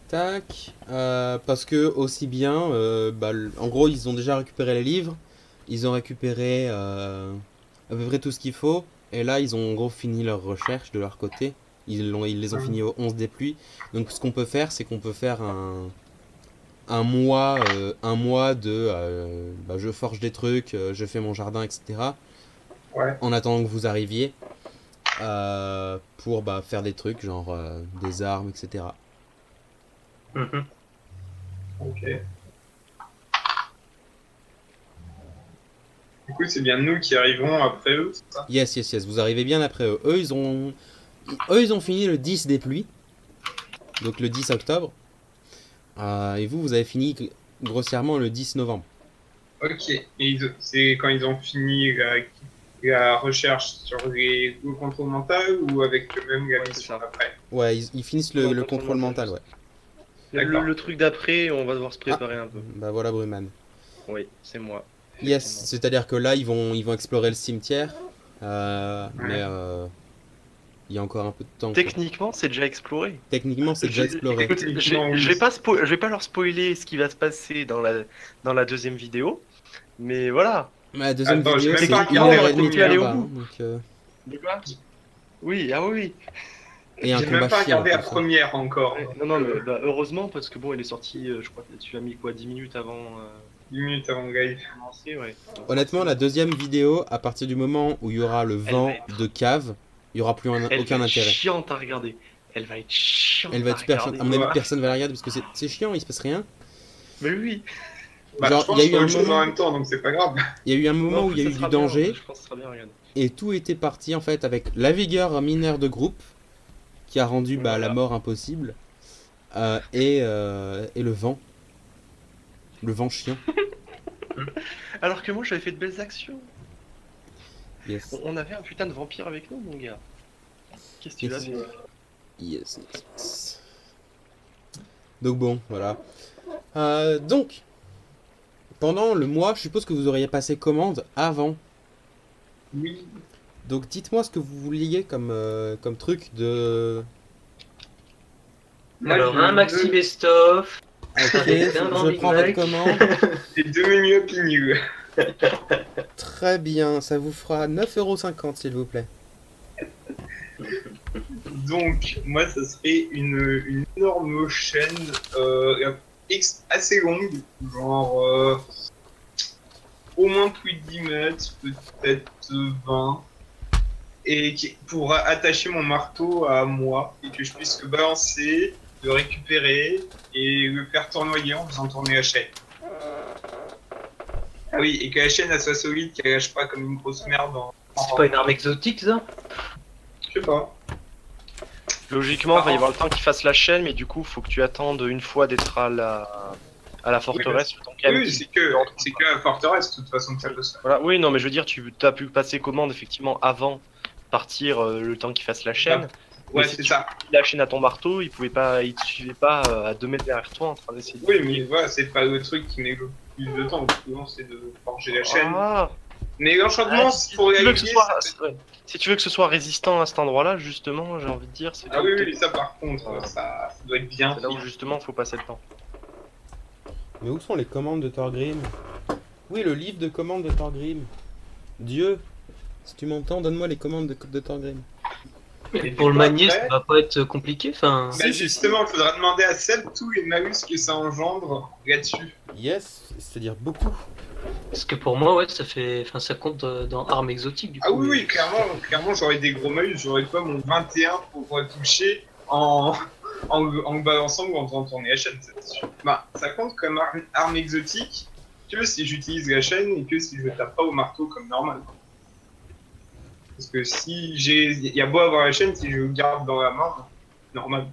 Tac. Parce que aussi bien, en gros, ils ont déjà récupéré les livres. Ils ont récupéré à peu près tout ce qu'il faut. Et là, ils ont en gros fini leur recherche de leur côté. Ils les ont fini au 11 des pluies. Donc ce qu'on peut faire, c'est qu'on peut faire un mois de je forge des trucs, je fais mon jardin, etc. Ouais. En attendant que vous arriviez pour faire des trucs genre des armes, etc. Mhm. Ok. Du coup, c'est bien nous qui arrivons après eux, c'est ça? Yes, vous arrivez bien après eux. Eux, ils ont fini le 10 des pluies. Donc le 10 octobre. Et vous avez fini grossièrement le 10 novembre. Ok. Et c'est quand ils ont fini la recherche sur le contrôle mental ou avec même la Ouais, c'est mission ça. après? Ouais, ils finissent Ouais, le contrôle mental, ouais. D'accord. Le truc d'après, on va devoir se préparer un peu. Bah voilà, Bruman. Oui, c'est moi. Yes, Effectivement. c'est-à-dire que là, ils vont explorer le cimetière. Mais il y a encore un peu de temps, quoi. Techniquement, c'est déjà exploré. Techniquement, c'est déjà exploré. Écoute, je vais pas leur spoiler ce qui va se passer dans la deuxième vidéo, mais voilà. La deuxième Attends, vidéo, j'ai c'est même pas 1h30 regardé de aller au combat, bout. hein, donc, De quoi? Oui, ah oui. et un J'ai combat même pas chiant, regardé la en plus, hein. première encore. Ouais, non, mais heureusement, parce que bon, il est sorti, je crois que tu as mis quoi, 10 minutes avant 10 minutes avant le live. de commencer, ouais. Donc, Honnêtement, la deuxième vidéo, à partir du moment où il y aura le Elle vent va être- de cave, il y aura plus elle aucun va être intérêt. chiante à regarder. Elle va être chiante Elle va à être super chiante. regarder. À mon avis, Ouais. personne va la regarder parce que c'est chiant, il se passe rien. Mais oui. Bah, Genre, je pense il y a qu'il eu faut un autre chose moment- en même temps, donc c'est pas grave. Il y a eu un moment Non, où il y a ça eu du sera bien, danger je pense que ça sera bien, regarde. et tout était parti en fait avec la vigueur mineure de groupe qui a rendu Voilà. la mort impossible et le vent. Le vent chiant. Alors que moi, j'avais fait de belles actions. Yes. On avait un putain de vampire avec nous, mon gars. Qu'est-ce que tu Yes. as fait? Yes. Donc bon, voilà. Donc, pendant le mois, je suppose que vous auriez passé commande avant. Oui. Donc dites-moi ce que vous vouliez comme truc de... Moi, Alors, je un maxi veux best-of. Ok, Avec un je Big prends votre Mac. commande. les deux menus Happy Meal. Très bien, ça vous fera 9,50 € s'il vous plaît. Donc, moi, ça serait une énorme chaîne assez longue, genre au moins plus de 10 mètres, peut-être 20, et pour attacher mon marteau à moi, et que je puisse le balancer, le récupérer, et le faire tournoyer en faisant tourner la chaîne. Ah oui, et que la chaîne elle soit solide, qu'elle lâche pas comme une grosse merde C'est pas une arme exotique, ça? Je sais pas. Logiquement, il va y avoir le temps qu'il fasse la chaîne, mais du coup, faut que tu attendes une fois d'être à la forteresse. le temps qu'il y a un Oui, petit- c'est que la forteresse, de toute façon, que ça peut se faire. Voilà, oui, non, mais je veux dire, tu as pu passer commande effectivement avant de partir le temps qu'il fasse la chaîne. Ouais, Mais si c'est tu ça. la chaîne à ton marteau, il te suivait pas à 2 mètres derrière toi en train d'essayer. de- Oui, mais voilà, c'est pas le truc qui met le plus de temps. Souvent, c'est de forger la chaîne. Ah, Mais l'enchantement, ah, c'est pour si tu veux que ce réaliser. soit, ouais. Si tu veux que ce soit résistant à cet endroit-là, justement, j'ai envie de dire, c'est Ah là où oui, t'es- oui, ça par contre, Voilà. ça doit être bien. c'est là où justement faut passer le temps. Mais où sont les commandes de Thorgrim? Oui, le livre de commandes de Thorgrim. Dieu, si tu m'entends, donne-moi les commandes de Thorgrim. Mais pour le manier, ça va pas être compliqué. Enfin, Bah, justement, il faudra demander à Seb tous les malus que ça engendre là-dessus. Yes, c'est-à-dire beaucoup. parce que pour moi, ouais, ça fait, enfin, ça compte dans arme exotique du coup. Ah oui, oui, clairement, j'aurais des gros malus. J'aurais pas mon 21 pour toucher en le balançant ou en faisant tourner la chaîne, c'est sûr. Bah, ça compte comme arme exotique que si j'utilise la chaîne et que si je tape pas au marteau comme normal. Parce que si il y a beau avoir la chaîne, si je le garde dans la main, normal.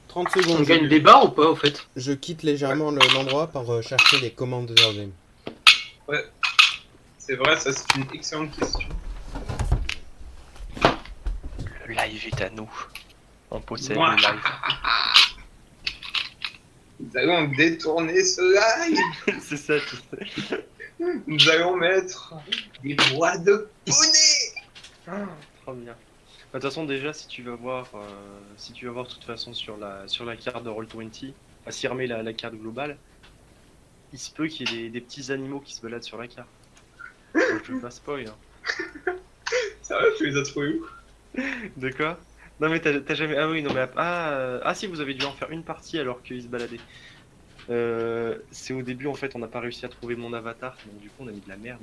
30 On secondes. gagne des barres ou pas, au fait? Je quitte légèrement l'endroit pour chercher les commandes de Thorgrim. C'est vrai, ça c'est une excellente question. Le live est à nous. On possède Mouah. le live. Nous allons détourner ce live. C'est ça, tout ça. Nous allons mettre des voix de poney. Ah, trop bien. Bah, de toute façon, déjà, si tu vas voir de toute façon sur la carte de Roll20, s'y remet la carte globale, il se peut qu'il y ait des petits animaux qui se baladent sur la carte. Bon, je veux pas spoil. Hein. Ça va, tu les as trouvés où? De quoi? Non mais t'as jamais... Ah oui, non mais... Ah si, vous avez dû en faire une partie alors qu'ils se baladaient. C'est au début, en fait, on n'a pas réussi à trouver mon avatar, donc du coup, on a mis de la merde.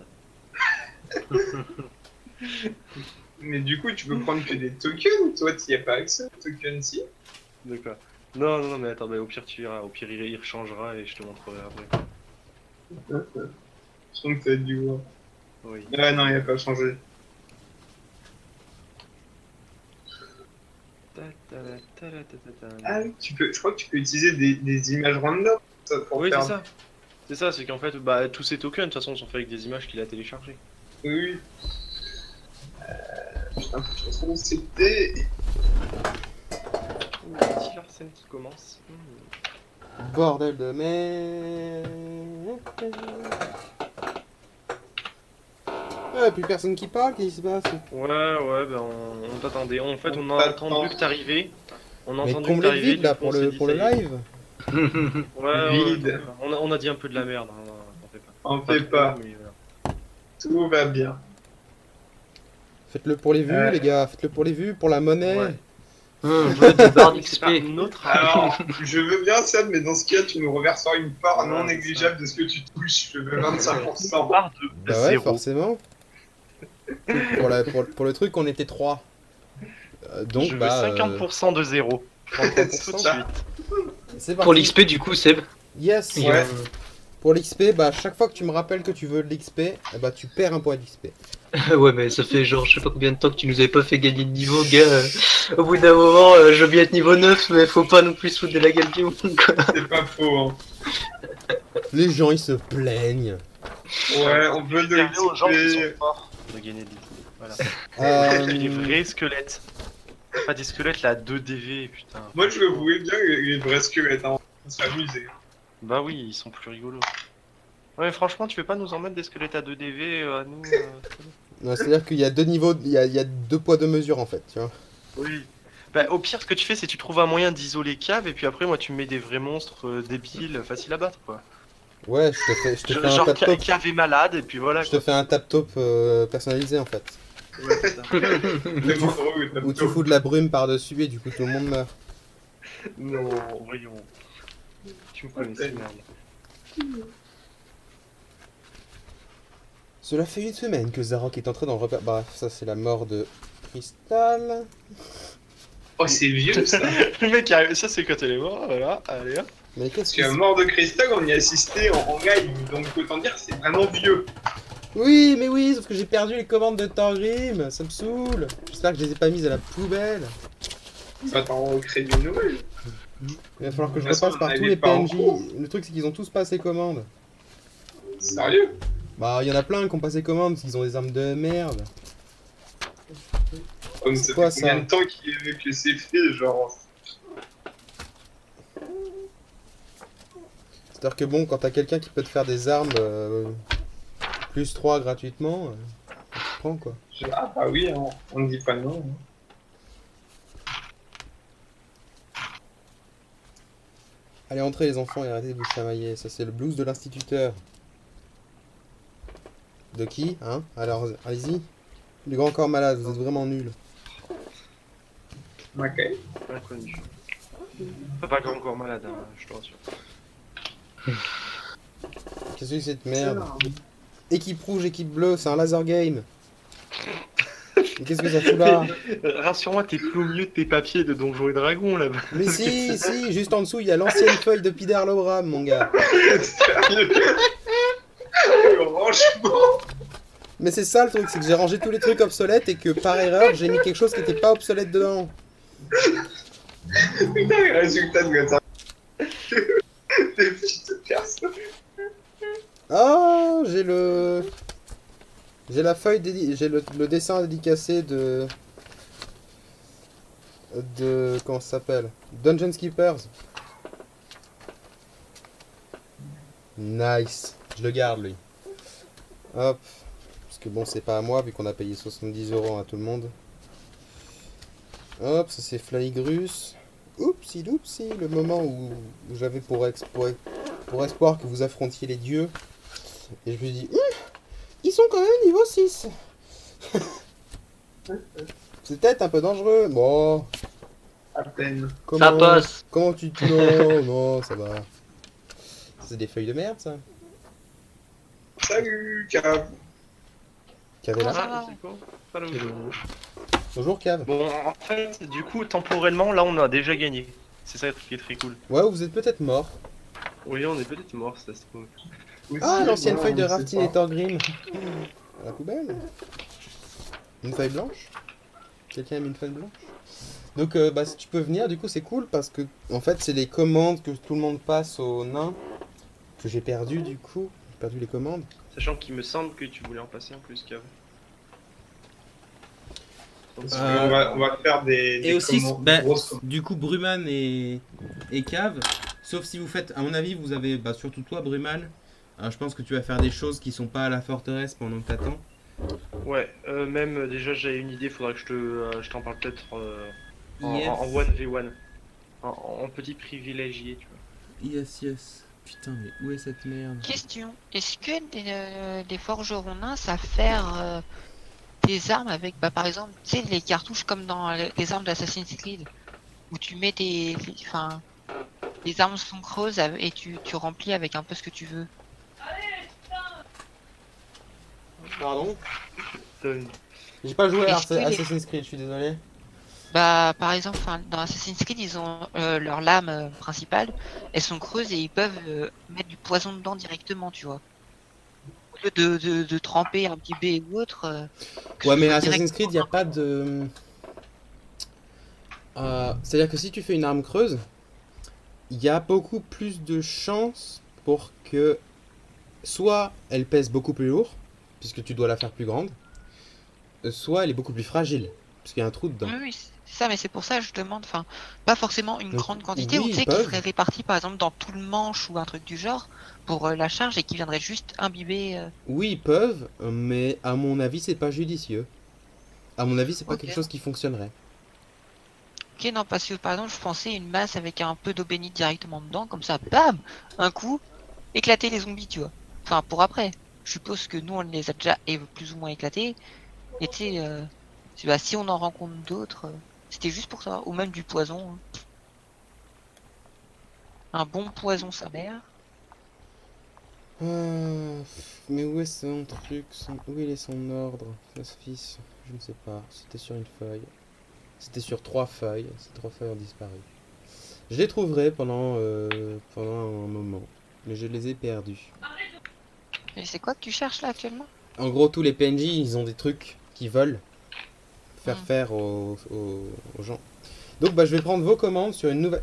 Mais du coup, tu peux prendre que des tokens. Toi, tu n'y as pas accès aux tokens, si? De quoi? Non, mais attends, bah, au pire, tu verras. Au pire, il rechangera et je te montrerai après. Je sens que ça a dû voir. Oui. Ah non, il n'a pas changé. Ah oui, je crois que tu peux utiliser des images random pour Oui, faire... c'est ça. C'est ça, c'est qu'en fait, bah, tous ces tokens, de toute façon, sont faits avec des images qu'il a téléchargées. Oui. Putain, faut que je retrouve où c'était. Petit Larsen qui commence. Bordel de merde. Plus personne qui parle, qu'est-ce qui se passe? Ouais, bah, on t'attendait. En fait, on a entendu que t'arrivais. On a Mais entendu que comblez le t'arrivais. vide là du coup, pour on s'est le, dit, pour le ça y est. live. Ouais, Vide. on a dit un peu de la merde. Hein, t'en fais pas. On fait pas. Mais voilà. Tout va bien. Faites-le pour les vues, les gars. Faites-le pour les vues, pour la monnaie. Ouais. Veux des barres C'est pas d'XP. notre Alors, je veux bien ça, mais dans ce cas, tu nous reverseras une part Ouais, non c'est négligeable de ce que tu touches. Je veux 25%. part de Bah ouais, zéro. forcément. pour le truc, on était 3. Donc, Je veux bah. 50% de zéro. Je prends 30% C'est tout de ça. suite. C'est parti. Pour l'XP, du coup, Seb. Yes. Et, Ouais. Pour l'XP, bah, chaque fois que tu me rappelles que tu veux de l'XP, bah, tu perds un point d'XP. Ouais, mais ça fait genre, je sais pas combien de temps que tu nous avais pas fait gagner de niveau, gars. Au bout d'un moment, je veux bien être niveau 9, mais faut pas non plus se foutre de la gueule du monde, quoi. C'est pas faux, hein. Les gens, ils se plaignent. Ouais, on veut de Réservé aux gens qui l'XP. sont forts de gagner de l'XP. Voilà. Les Euh, vrais squelettes. Pas des squelettes là à 2 DV, putain. Moi, je voulais bien les vrais squelettes, hein. On s'amuser. Bah oui, ils sont plus rigolos. Ouais, mais franchement, tu veux pas nous en mettre des squelettes à 2 DV à nous non, c'est-à-dire qu'il y a deux niveaux, il y a deux poids, deux mesures en fait, tu vois. Oui. Bah au pire, ce que tu fais, c'est que tu trouves un moyen d'isoler cave et puis après, moi, tu me mets des vrais monstres débiles, faciles à battre, quoi. Ouais, je te fais un Genre tap top. cave est malade et puis voilà. Je te fais un tap top personnalisé en fait. Ouais, c'est ça. C'est bon, drôle, le Où tu tableau. fous de la brume par-dessus et du coup tout le monde meurt. Non, voyons. Tu me connais, c'est merde. Cela fait une semaine que Zarok est entré dans le repère. Bref, ça c'est la mort de Crystal. Oh, c'est vieux, ça. Le mec qui arrive, ça c'est quand elle est morte, voilà, allez hop. Mais qu'est-ce Parce que que la mort de Cristal, on y a assisté en live, donc autant dire que c'est vraiment vieux. Oui, mais oui, sauf que j'ai perdu les commandes de Torgrim, ça me saoule. J'espère que je les ai pas mises à la poubelle. Ça t'en recrée une nouvelle. Il va falloir que je De toute façon, repasse par on tous avait les pas en PNJ. cours. Le truc c'est qu'ils ont tous passé commande. Sérieux? Bah, il y en a plein qui ont passé commande parce qu'ils ont des armes de merde. Comme C'est ça quoi, fait combien ça de temps que c'est fait, genre. C'est-à-dire que bon, quand t'as quelqu'un qui peut te faire des armes plus 3 gratuitement, tu prends quoi. Ah bah oui, hein, on ne dit pas non. hein. Allez, entrez les enfants et arrêtez de vous chamailler. Ça, c'est le blues de l'instituteur. De qui, hein? Alors, allez-y. Le grand corps malade, vous êtes vraiment nuls. Ok. Inconnu. Pas encore malade, hein, je te rassure. Qu'est-ce que c'est cette merde? Équipe rouge, équipe bleue, c'est un laser game. Mais qu'est-ce que ça fout là? Rassure-moi, t'es plus au milieu de tes papiers de Donjons et Dragons là-bas. Mais si, si, juste en dessous, il y a l'ancienne feuille de Pider Lowram, mon gars. Sérieux? Franchement. Mais c'est ça le truc, c'est que j'ai rangé tous les trucs obsolètes et que par erreur, j'ai mis quelque chose qui était pas obsolète dedans. Putain, le résultat de ça. Des petites personnes. Ah, j'ai le... J'ai la feuille, j'ai le dessin dédicacé de... comment ça s'appelle? Dungeon Skippers. Nice. Je le garde, lui. Hop. Parce que bon, c'est pas à moi, vu qu'on a payé 70 € à tout le monde. Hop, ça c'est Flygrus. Oupsi doupsi, le moment où j'avais pour espoir que vous affrontiez les dieux. Et je me dis, ils sont quand même niveau 6. C'est peut-être un peu dangereux. Bon, À peine. Ça passe. comment tu te... Non, non, ça va. C'est des feuilles de merde, ça. Salut, Cave. Cave est là. Ah, c'est quoi? Pas le- Bonjour, Cave. Bon, en fait, du coup, temporellement, là, on a déjà gagné. C'est ça qui est très cool. Ouais, vous êtes peut-être mort. Oui, on est peut-être mort, ça se trouve. Ah, l'ancienne Non, feuille de on sait Raftin pas. et Thorgrim. À la poubelle. Une feuille blanche. Quelqu'un a mis une feuille blanche. Donc, bah, si tu peux venir, du coup, c'est cool parce que, en fait, c'est les commandes que tout le monde passe aux nains que j'ai perdu, du coup. J'ai perdu les commandes. Sachant qu'il me semble que tu voulais en passer en plus qu'avant. Parce qu'on va faire des Et aussi, commandes, bah, grosses commandes. du coup, Bruman et Cave, sauf si vous faites, à mon avis, vous avez, bah, surtout toi, Bruman, je pense que tu vas faire des choses qui sont pas à la forteresse pendant que t'attends. Ouais, même déjà j'ai une idée, faudra que je t'en parle peut-être en Yes. 1v1. En petit privilégié, tu vois. Yes. Putain, mais où est cette merde? Question, est-ce que les forgerons nains savent faire des armes avec, bah, par exemple, tu sais, les cartouches comme dans les armes d'Assassin's Creed, où tu mets enfin, les armes sont creuses et tu remplis avec un peu ce que tu veux. Pardon? Euh, J'ai pas joué à Est-ce que les- Assassin's Creed, je suis désolé. Bah, par exemple, enfin, dans Assassin's Creed, ils ont leur lame principale, elles sont creuses et ils peuvent mettre du poison dedans directement, tu vois. Au lieu de tremper un petit B ou autre. Que Ouais, ce mais soit Assassin's Creed, il directement a pas de... c'est-à-dire que si tu fais une arme creuse, il y a beaucoup plus de chances pour que soit elle pèse beaucoup plus lourd, puisque tu dois la faire plus grande, soit elle est beaucoup plus fragile, puisqu'il y a un trou dedans. Oui, oui, c'est ça, mais c'est pour ça que je demande, enfin, pas forcément une Donc, grande quantité, oui, ou tu sais, ils qui peuvent. serait répartie par exemple dans tout le manche ou un truc du genre, pour la charge et qui viendrait juste imbiber. Oui, ils peuvent, mais à mon avis, c'est pas judicieux. À mon avis, c'est pas Ok. quelque chose qui fonctionnerait. Ok, non, parce que par exemple, je pensais une masse avec un peu d'eau bénite directement dedans, comme ça, bam, un coup, éclater les zombies, tu vois. Enfin, pour après. Je suppose que nous, on les a déjà plus ou moins éclatés, et tu sais, bah, si on en rencontre d'autres, c'était juste pour ça, ou même du poison. Hein. Un bon poison, sa mère. Mais où est son truc où il est son ordre? Fils, je ne sais pas. C'était sur une feuille. C'était sur 3 feuilles. Ces 3 feuilles ont disparu. Je les trouverai pendant un moment. Mais je les ai perdus. Et c'est quoi que tu cherches là actuellement? En gros, tous les PNJ, ils ont des trucs qu'ils veulent faire Mm. faire aux gens. Donc, bah, je vais prendre vos commandes sur une nouvelle...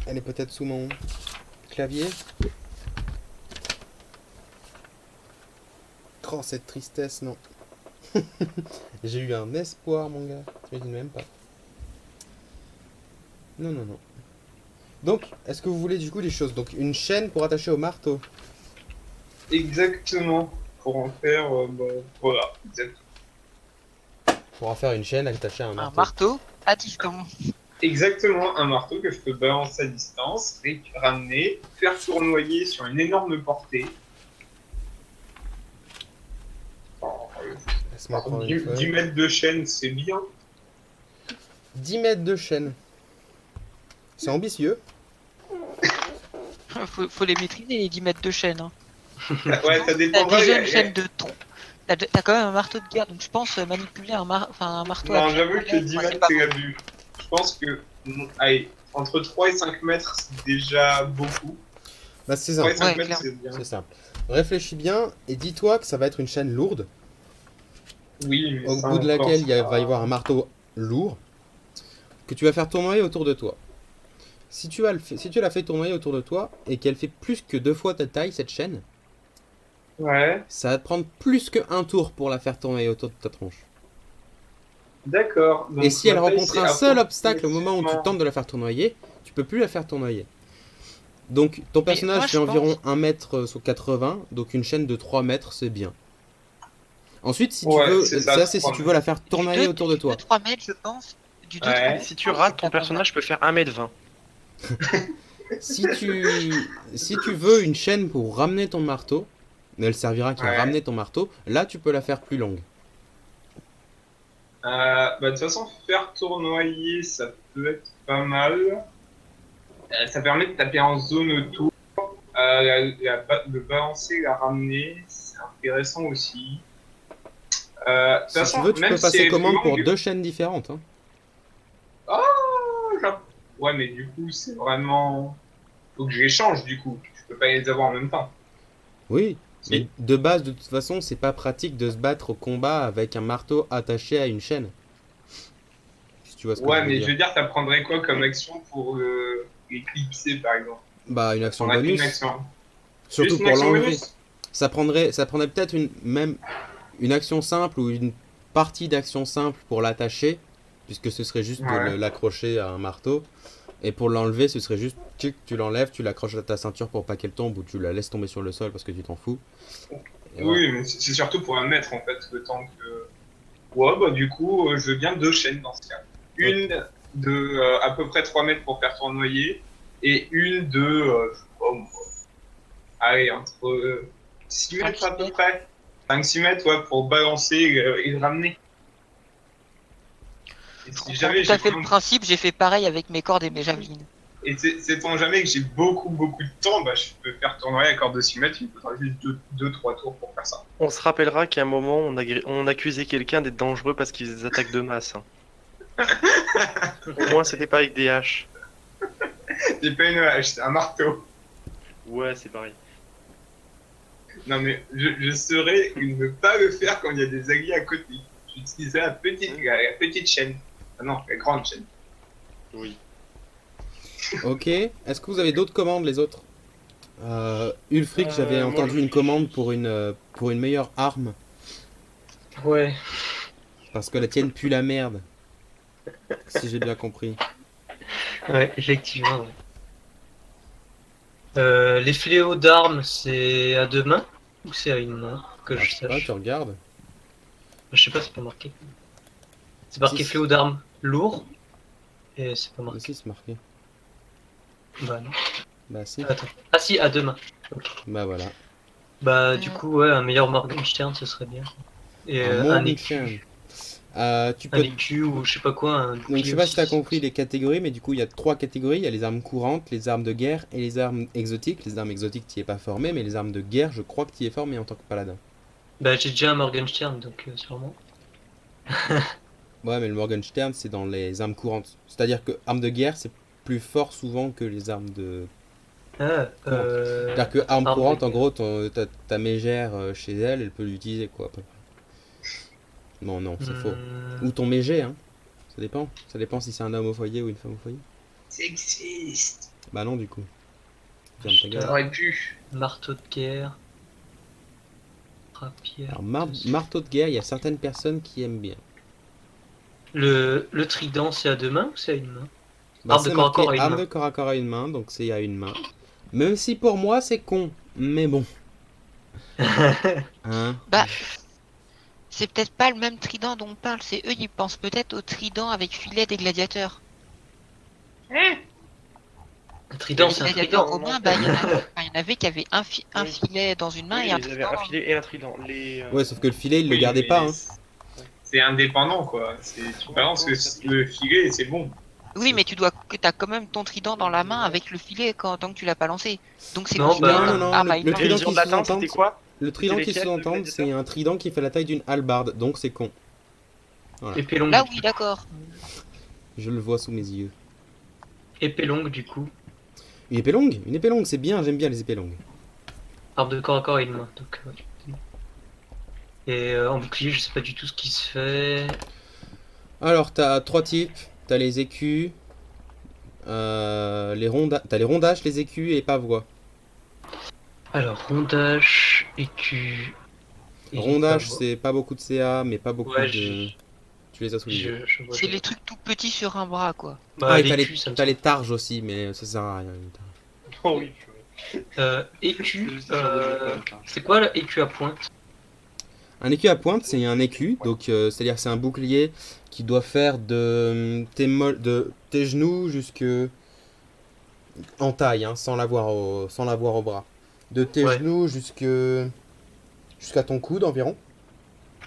Elle est peut-être sous mon clavier. Oh, cette tristesse, non. J'ai eu un espoir, mon gars. T'imagines même pas. Non. Donc, est-ce que vous voulez du coup des choses? Donc, une chaîne pour attacher au marteau. Exactement. Pour en faire, bah, voilà. Pour en faire une chaîne attachée à un Un marteau. marteau à distance. Exactement, un marteau que je peux balancer à distance, ramener, faire tournoyer sur une énorme portée. Laisse-moi prendre une 10 feuille. mètres de chaîne, c'est bien. 10 mètres de chaîne. C'est ambitieux. faut les maîtriser, les 10 mètres de chaîne. Hein. Ouais, ça T'as dépendra. déjà une chaîne de tronc. T'as quand même un marteau de guerre, donc je pense manipuler un marteau Non, à j'avoue que 10 ouais, mètres, pas c'est bon. l'abus. Je pense que, allez, entre 3 et 5 mètres, c'est déjà beaucoup. Bah, c'est 3 simple. et 5 Ouais, mètres, clairement. c'est bien. C'est simple. Réfléchis bien et dis-toi que ça va être une chaîne lourde, Oui, mais au ça bout de encore, laquelle c'est va y avoir un marteau lourd que tu vas faire tournoyer autour de toi. Si tu la fais tournoyer autour de toi et qu'elle fait plus que 2 fois ta taille, cette chaîne, Ouais, ça va te prendre plus qu'un tour pour la faire tournoyer autour de ta tronche. d'accord. Et Donc, si elle ma taille, rencontre c'est un seul obstacle au moment où tu approximativement- tentes de la faire tournoyer, tu peux plus la faire tournoyer. Donc ton moi, personnage je fait environ pense- 1 mètre sur 80, donc une chaîne de 3 mètres, c'est bien. Ensuite, si tu Ouais, veux, c'est ça, ça c'est si 3 tu veux la faire Du tournoyer autour de toi. 2-3 mètres, je pense. Du 2-3 Ouais. mètres. Si je tu pense rates, que ton ça convient. personnage peut faire 1m20. Si tu veux une chaîne pour ramener ton marteau, mais elle servira qu'à Ouais. ramener ton marteau, là tu peux la faire plus longue. Bah, de toute façon, faire tournoyer, ça peut être pas mal. Ça permet de taper en zone autour. Le balancer, la ramener, c'est intéressant aussi. De toute Si tu façon, veux, tu même peux si passer elle est plus commande pour longue- 2 chaînes différentes. Hein. Ouais, mais du coup, c'est vraiment. Faut que je les change, du coup. Je peux pas les avoir en même temps. Oui, Si. mais de base, de toute façon, c'est pas pratique de se battre au combat avec un marteau attaché à une chaîne. Si tu vois ce que Ouais, je veux mais dire. je veux dire, ça prendrait quoi comme action pour éclipser, par exemple? Bah, une action On a qu'une bonus. action. Surtout Juste une pour action l'enlever. bonus? Ça prendrait peut-être même une action simple ou une partie d'action simple pour l'attacher, puisque ce serait juste de Ouais. l'accrocher à un marteau. Et pour l'enlever, ce serait juste tu l'enlèves, tu l'accroches à ta ceinture pour pas qu'elle tombe ou tu la laisses tomber sur le sol parce que tu t'en fous. Et voilà. Oui, mais c'est surtout pour la mettre, en fait, le temps que. Ouais, bah, du coup, je veux bien 2 chaînes dans ce cas. Une de à peu près 3 mètres pour faire tournoyer et une de. Je sais pas, moi. Allez, entre 6 mètres à peu près. 5-6 mètres, ouais, pour balancer et le ramener. Et Je si comprends jamais tout à j'ai fait le vraiment- principe, j'ai fait pareil avec mes cordes et mes javelines. Et c'est jamais que j'ai beaucoup de temps, bah, je peux faire tournoyer à corde de 6 mètres, il me faudra juste 2-3 tours pour faire ça. On se rappellera qu'à un moment, on accusait quelqu'un d'être dangereux parce qu'il faisait des attaques de masse. Hein. Au moins, c'était pas avec des haches. C'est pas une hache, c'est un marteau. Ouais, c'est pareil. Non mais je saurais ne pas le faire quand il y a des alliés à côté. J'utiliserai la petite chaîne. Ah non, la grande chaîne. Oui. Ok, est-ce que vous avez d'autres commandes les autres Ulfric, j'avais moi, entendu une commande pour une meilleure arme, Ouais. parce que la tienne pue la merde. Si j'ai bien compris. Ouais, effectivement. Ouais. Les fléaux d'armes, c'est à 2 mains ou c'est à une main que Ah, je je sais pas, sache. tu regardes. Je sais pas, c'est pas marqué. C'est marqué Si, fléau d'armes lourd et c'est pas Mais marqué. si, c'est marqué. Bah non. Bah si. Attends. Ah si, à 2 mains. Bah voilà. Bah du coup, ouais, un meilleur Morgenstern, ce serait bien. Et Un un Morgenstern. écu. Tu Un peux. écu ou je sais pas quoi. Un Donc je bouclier sais pas si aussi. t'as compris les catégories, mais du coup il y a 3 catégories. Il y a les armes courantes, les armes de guerre et les armes exotiques. Les armes exotiques t'y es pas formé, mais les armes de guerre, je crois que t'y es formé en tant que paladin. Bah j'ai déjà un Morgenstern, donc sûrement. Ouais, mais le Morgenstern c'est dans les armes courantes. C'est-à-dire que armes de guerre c'est plus fort souvent que les armes de. Ah, C'est-à-dire que arme arme de courante, en guerre. gros, ta mégère chez elle, elle peut l'utiliser quoi. À peu près. Non, non, c'est faux. Hmm, Ou ton mégé, hein. Ça dépend. Ça dépend si c'est un homme au foyer ou une femme au foyer. Sexiste. Bah non, du coup. Ferme ta gueule. J'aurais pu. Marteau de guerre. Rapière. Alors, marteau de guerre, il y a certaines personnes qui aiment bien. Le trident, c'est à 2 mains ou c'est à une main? Bah, Arme de c'est corps à marqué corps à une arme main. de corps à corps à une main, donc c'est à une main. Même si pour moi c'est con, mais bon. Hein? Bah, c'est peut-être pas le même trident dont on parle, c'est eux, ils pensent peut-être au trident avec filet des gladiateurs. Un trident, Les c'est un gladiateurs trident. romains, bah, il y en avait qui avaient un Oui. filet dans une main Oui, et un ils avaient trident. un filet et un trident. Ouais, sauf que le filet, il le Oui, gardait mais pas. Hein. C'est indépendant, quoi. Tu balances le filet et c'est bon. Oui, mais t'as quand même ton trident dans la main avec le filet tant que tu l'as pas lancé. Donc c'est Non, considéré bah, comme non, arme à le une main. trident Révision qui de latin, sous-entend, c'était quoi? Le trident C'était qui lesquels, sous-entend, le c'est un trident qui fait la taille d'une hallebarde, donc c'est con. Épée longue. Là, oui, d'accord. Je le vois sous mes yeux. Épée longue, du coup. Une épée longue? Une épée longue, c'est bien, j'aime bien les épées longues. Arme de corps à corps à une main. Donc, ouais. Et en bouclier, je sais pas du tout ce qui se fait. Alors, t'as 3 types. T'as les écus, t'as les rondages, les écus et pavois. Alors, rondage, écu. et Rondage, pavois. c'est pas beaucoup de CA, mais pas beaucoup Ouais, de... Tu les as sous les yeux. je vois C'est ça. les trucs tout petits sur un bras, quoi. Bah, Ah, et t'as l'écu, ça me t'as les semble. targes aussi, mais ça sert à rien. une targe. Oh oui, Écu, C'est juste ce genre de jeu, quoi, ça. c'est quoi le écu à pointe? Un écu à pointe, c'est un écu, donc c'est-à-dire c'est un bouclier qui doit faire de tes genoux jusque en taille, hein, sans l'avoir au bras. De tes Ouais. genoux jusqu'à ton coude environ,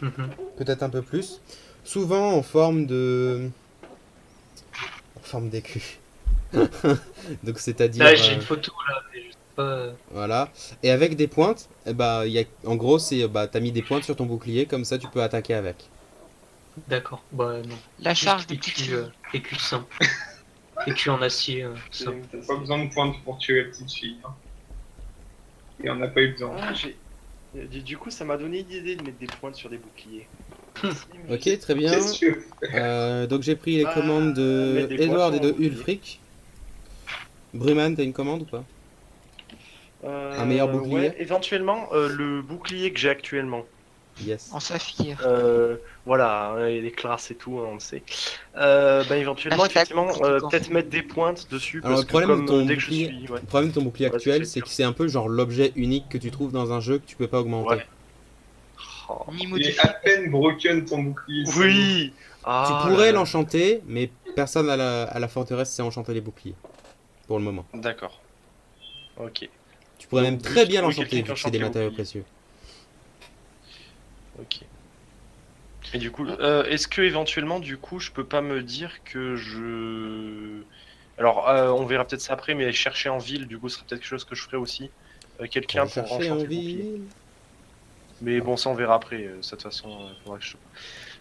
Mhm. peut-être un peu plus. Souvent en forme d'écu. Donc c'est-à-dire Là, j'ai une photo là, mais je sais pas. voilà. Et avec des pointes, en gros c'est t'as mis des pointes sur ton bouclier, comme ça tu peux attaquer avec. D'accord, bah non. La Juste charge de petite écu, fille. écu simple. Écu en acier C'est simple. une Pas besoin de pointe pour tuer la petite fille. Hein. Et on n'a pas eu besoin. Ah, du coup, ça m'a donné l'idée de mettre des pointes sur des boucliers. Ok, très bien. Qu'est-ce que tu veux? Donc j'ai pris les Bah, commandes de mettre des Edward et points sur de un bouclier. Ulfric. Bruman, t'as une commande ou pas? Un meilleur bouclier? Ouais, éventuellement, le bouclier que j'ai actuellement. Yes. En saphir. Voilà, hein, il est classe et tout, hein, on le sait. Éventuellement, Hashtag effectivement, bouclier peut-être mettre des pointes dessus. Alors, Parce le problème que de comme ton dès que je bouclier- suis. Ouais. Le problème de ton bouclier Ouais, actuel, c'est c'est sûr. que c'est un peu genre l'objet unique que tu trouves dans un jeu que tu peux pas augmenter. Ouais. Oh. Ni Il est modifié. à peine broken ton bouclier. Oui! Tu Ah, pourrais là. l'enchanter, mais personne à la forteresse sait enchanter les boucliers. Pour le moment. D'accord. Ok. Tu pourrais Donc, même très juste bien trouver l'enchanter quelqu'un vu qui que c'est des enchante les matériaux boucliers. précieux. Ok. Et du coup, est-ce que éventuellement, du coup, je peux pas me dire que je. Alors, on verra peut-être ça après, mais chercher en ville, du coup, ce serait peut-être quelque chose que je ferais aussi. Quelqu'un pour Chercher enchanter en le bouclier. ville. Mais bon, ça on verra après. De toute façon,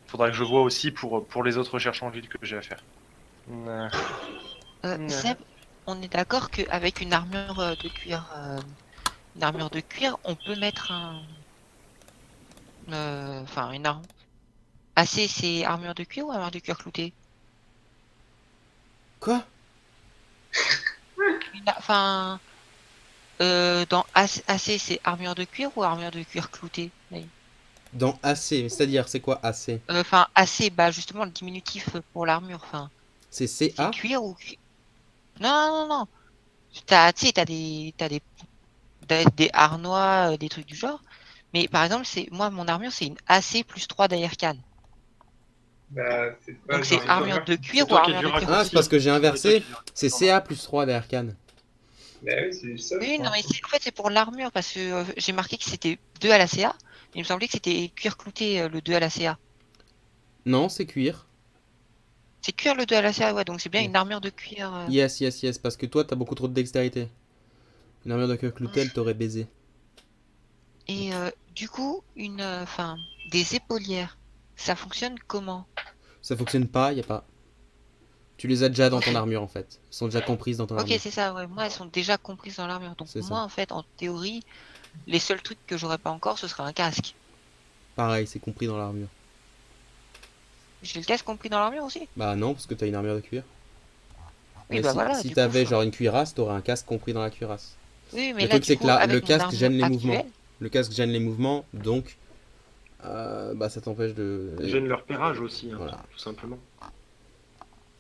faudra que je vois aussi pour les autres recherches en ville que j'ai à faire. Ouais. Seb, on est d'accord qu'avec une armure de cuir, on peut mettre enfin une arme. AC, c'est armure de cuir ou armure de cuir clouté? Quoi? Enfin, dans AC, c'est armure de cuir ou armure de cuir clouté? Dans AC, c'est-à-dire c'est quoi AC? Enfin, AC, bah justement le diminutif pour l'armure. Enfin, C'est c'est CA? cuir ou cuir? Non, non, non, non. Tu sais, t'as des harnois, des trucs du genre. Mais par exemple, moi, mon armure, c'est une AC plus 3 d'Aircan. Bah, c'est pas Donc genre c'est une armure armure. de cuir ou toi qui as armure dû de cuir Ah, raconter. c'est clouté? parce que j'ai C'est toi inversé. qui l'as- C'est CA plus 3 d'Arcane. Bah oui, c'est ça. je Oui, non, crois. mais en fait, c'est pour l'armure, parce que j'ai marqué que c'était 2 à la CA. Il me semblait que c'était cuir clouté, le 2 à la CA. Non, c'est cuir. C'est cuir le 2 à la CA, ouais, donc c'est bien Ouais. une armure de cuir. Yes, yes, yes, parce que toi, t'as beaucoup trop de dextérité. Une armure de cuir clouté, elle t'aurait baisé. Et du coup, enfin, des épaulières, ça fonctionne comment? Ça fonctionne pas, y a pas. Tu les as déjà dans ton Ok. armure en fait. Elles sont déjà comprises dans ton Ok, armure. c'est ça, ouais. Moi, elles sont déjà comprises dans l'armure. Donc C'est ça. moi, en fait, en théorie, les seuls trucs que j'aurais pas encore, ce serait un casque. Pareil, c'est compris dans l'armure. J'ai le casque compris dans l'armure aussi? Bah non, parce que t'as une armure de cuir. Oui, Mais bah si voilà. si du t'avais coup, genre une cuirasse, t'aurais un casque compris dans la cuirasse. Oui, mais Le là, truc, du c'est que coup, là, avec le mon casque armure gêne les mouvements. actuelle, Le casque gêne les mouvements, donc bah ça t'empêche de. Gêne leur repérage aussi, hein, Voilà. tout simplement.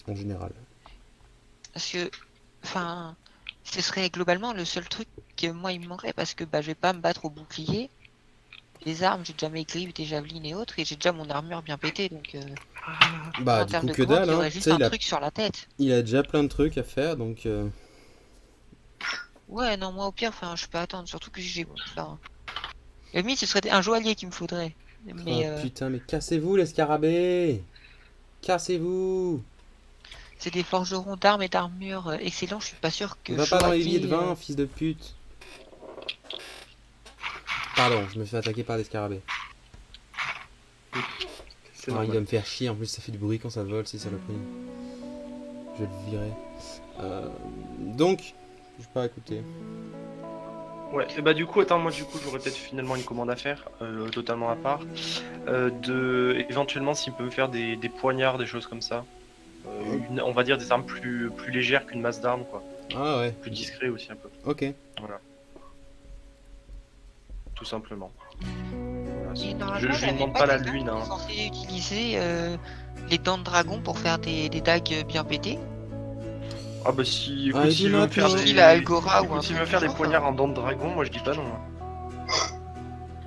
En général. parce que, enfin, ce serait globalement le seul truc que moi, il me manquerait, parce que bah, je vais pas me battre au bouclier. Les armes, j'ai déjà mes griffes, des javelines et autres, et j'ai déjà mon armure bien pétée, donc Bah en du termes coup de que commande, dalle, il y hein. aurait Tu juste sais, un truc sur la tête. il a déjà plein de trucs à faire, donc. Ouais, non, moi au pire, enfin, je peux attendre, surtout que j'ai. Enfin, limite, ce serait un joaillier qu'il me faudrait. Mais Oh putain, mais cassez-vous les scarabées! Cassez-vous! c'est des forgerons d'armes et d'armure excellents, je suis pas sûr que. Va pas dans les billets de joaillier, vin, fils de pute! Pardon, je me fais attaquer par des scarabées. C'est Ah, il normal. va me faire chier, en plus ça fait du bruit quand ça vole, c'est saloperie. Je vais le virer. Donc, je vais pas écouter. Ouais, et bah du coup, attends, moi du coup, j'aurais peut-être finalement une commande à faire, totalement à part. Éventuellement, s'il peut me faire des poignards, des choses comme ça. On va dire des armes plus légères qu'une masse d'armes, quoi. Ah ouais, Plus discret aussi un peu, ok. tout simplement. Et Je normalement, je il y lui avait demande pas la quelqu'un lune, qui hein. est censé utiliser les dents de dragon pour faire des dagues bien pétées. Ah bah si, écoute, Ah, s'il veut dis-moi, me faire toi. des... Il a Algora ou écoute, un s'il veut truc faire du des genre, poignards en dents de dragon, moi je dis pas non.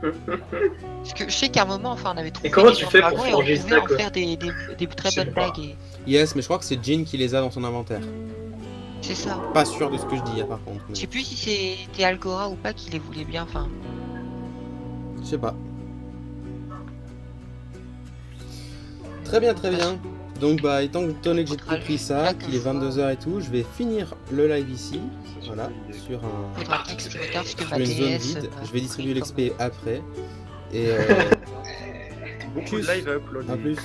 Parce que je sais qu'à un moment, enfin, on avait trouvé comment des tu dents de fais pour dragon et on forger pouvait ça, en quoi? faire des très Je sais bonnes pas. dagues. Et... Yes, mais je crois que c'est Jin qui les a dans son inventaire. C'est ça. Pas sûr de ce que je dis, hein, par contre. Je mais sais plus si c'était Algora ou pas qui les voulait bien. Enfin, Je sais pas. Très bien, très bien. Donc, bah, étant donné que j'ai tout pris ça, qu'il est 22h et tout, je vais finir le live ici. Voilà, sur un. faudra que X regarde parce que Sur ma une zone DS. vide. Je vais distribuer comme- l'XP après. Et Beaucoup de Tchuss. live à upload. à plus.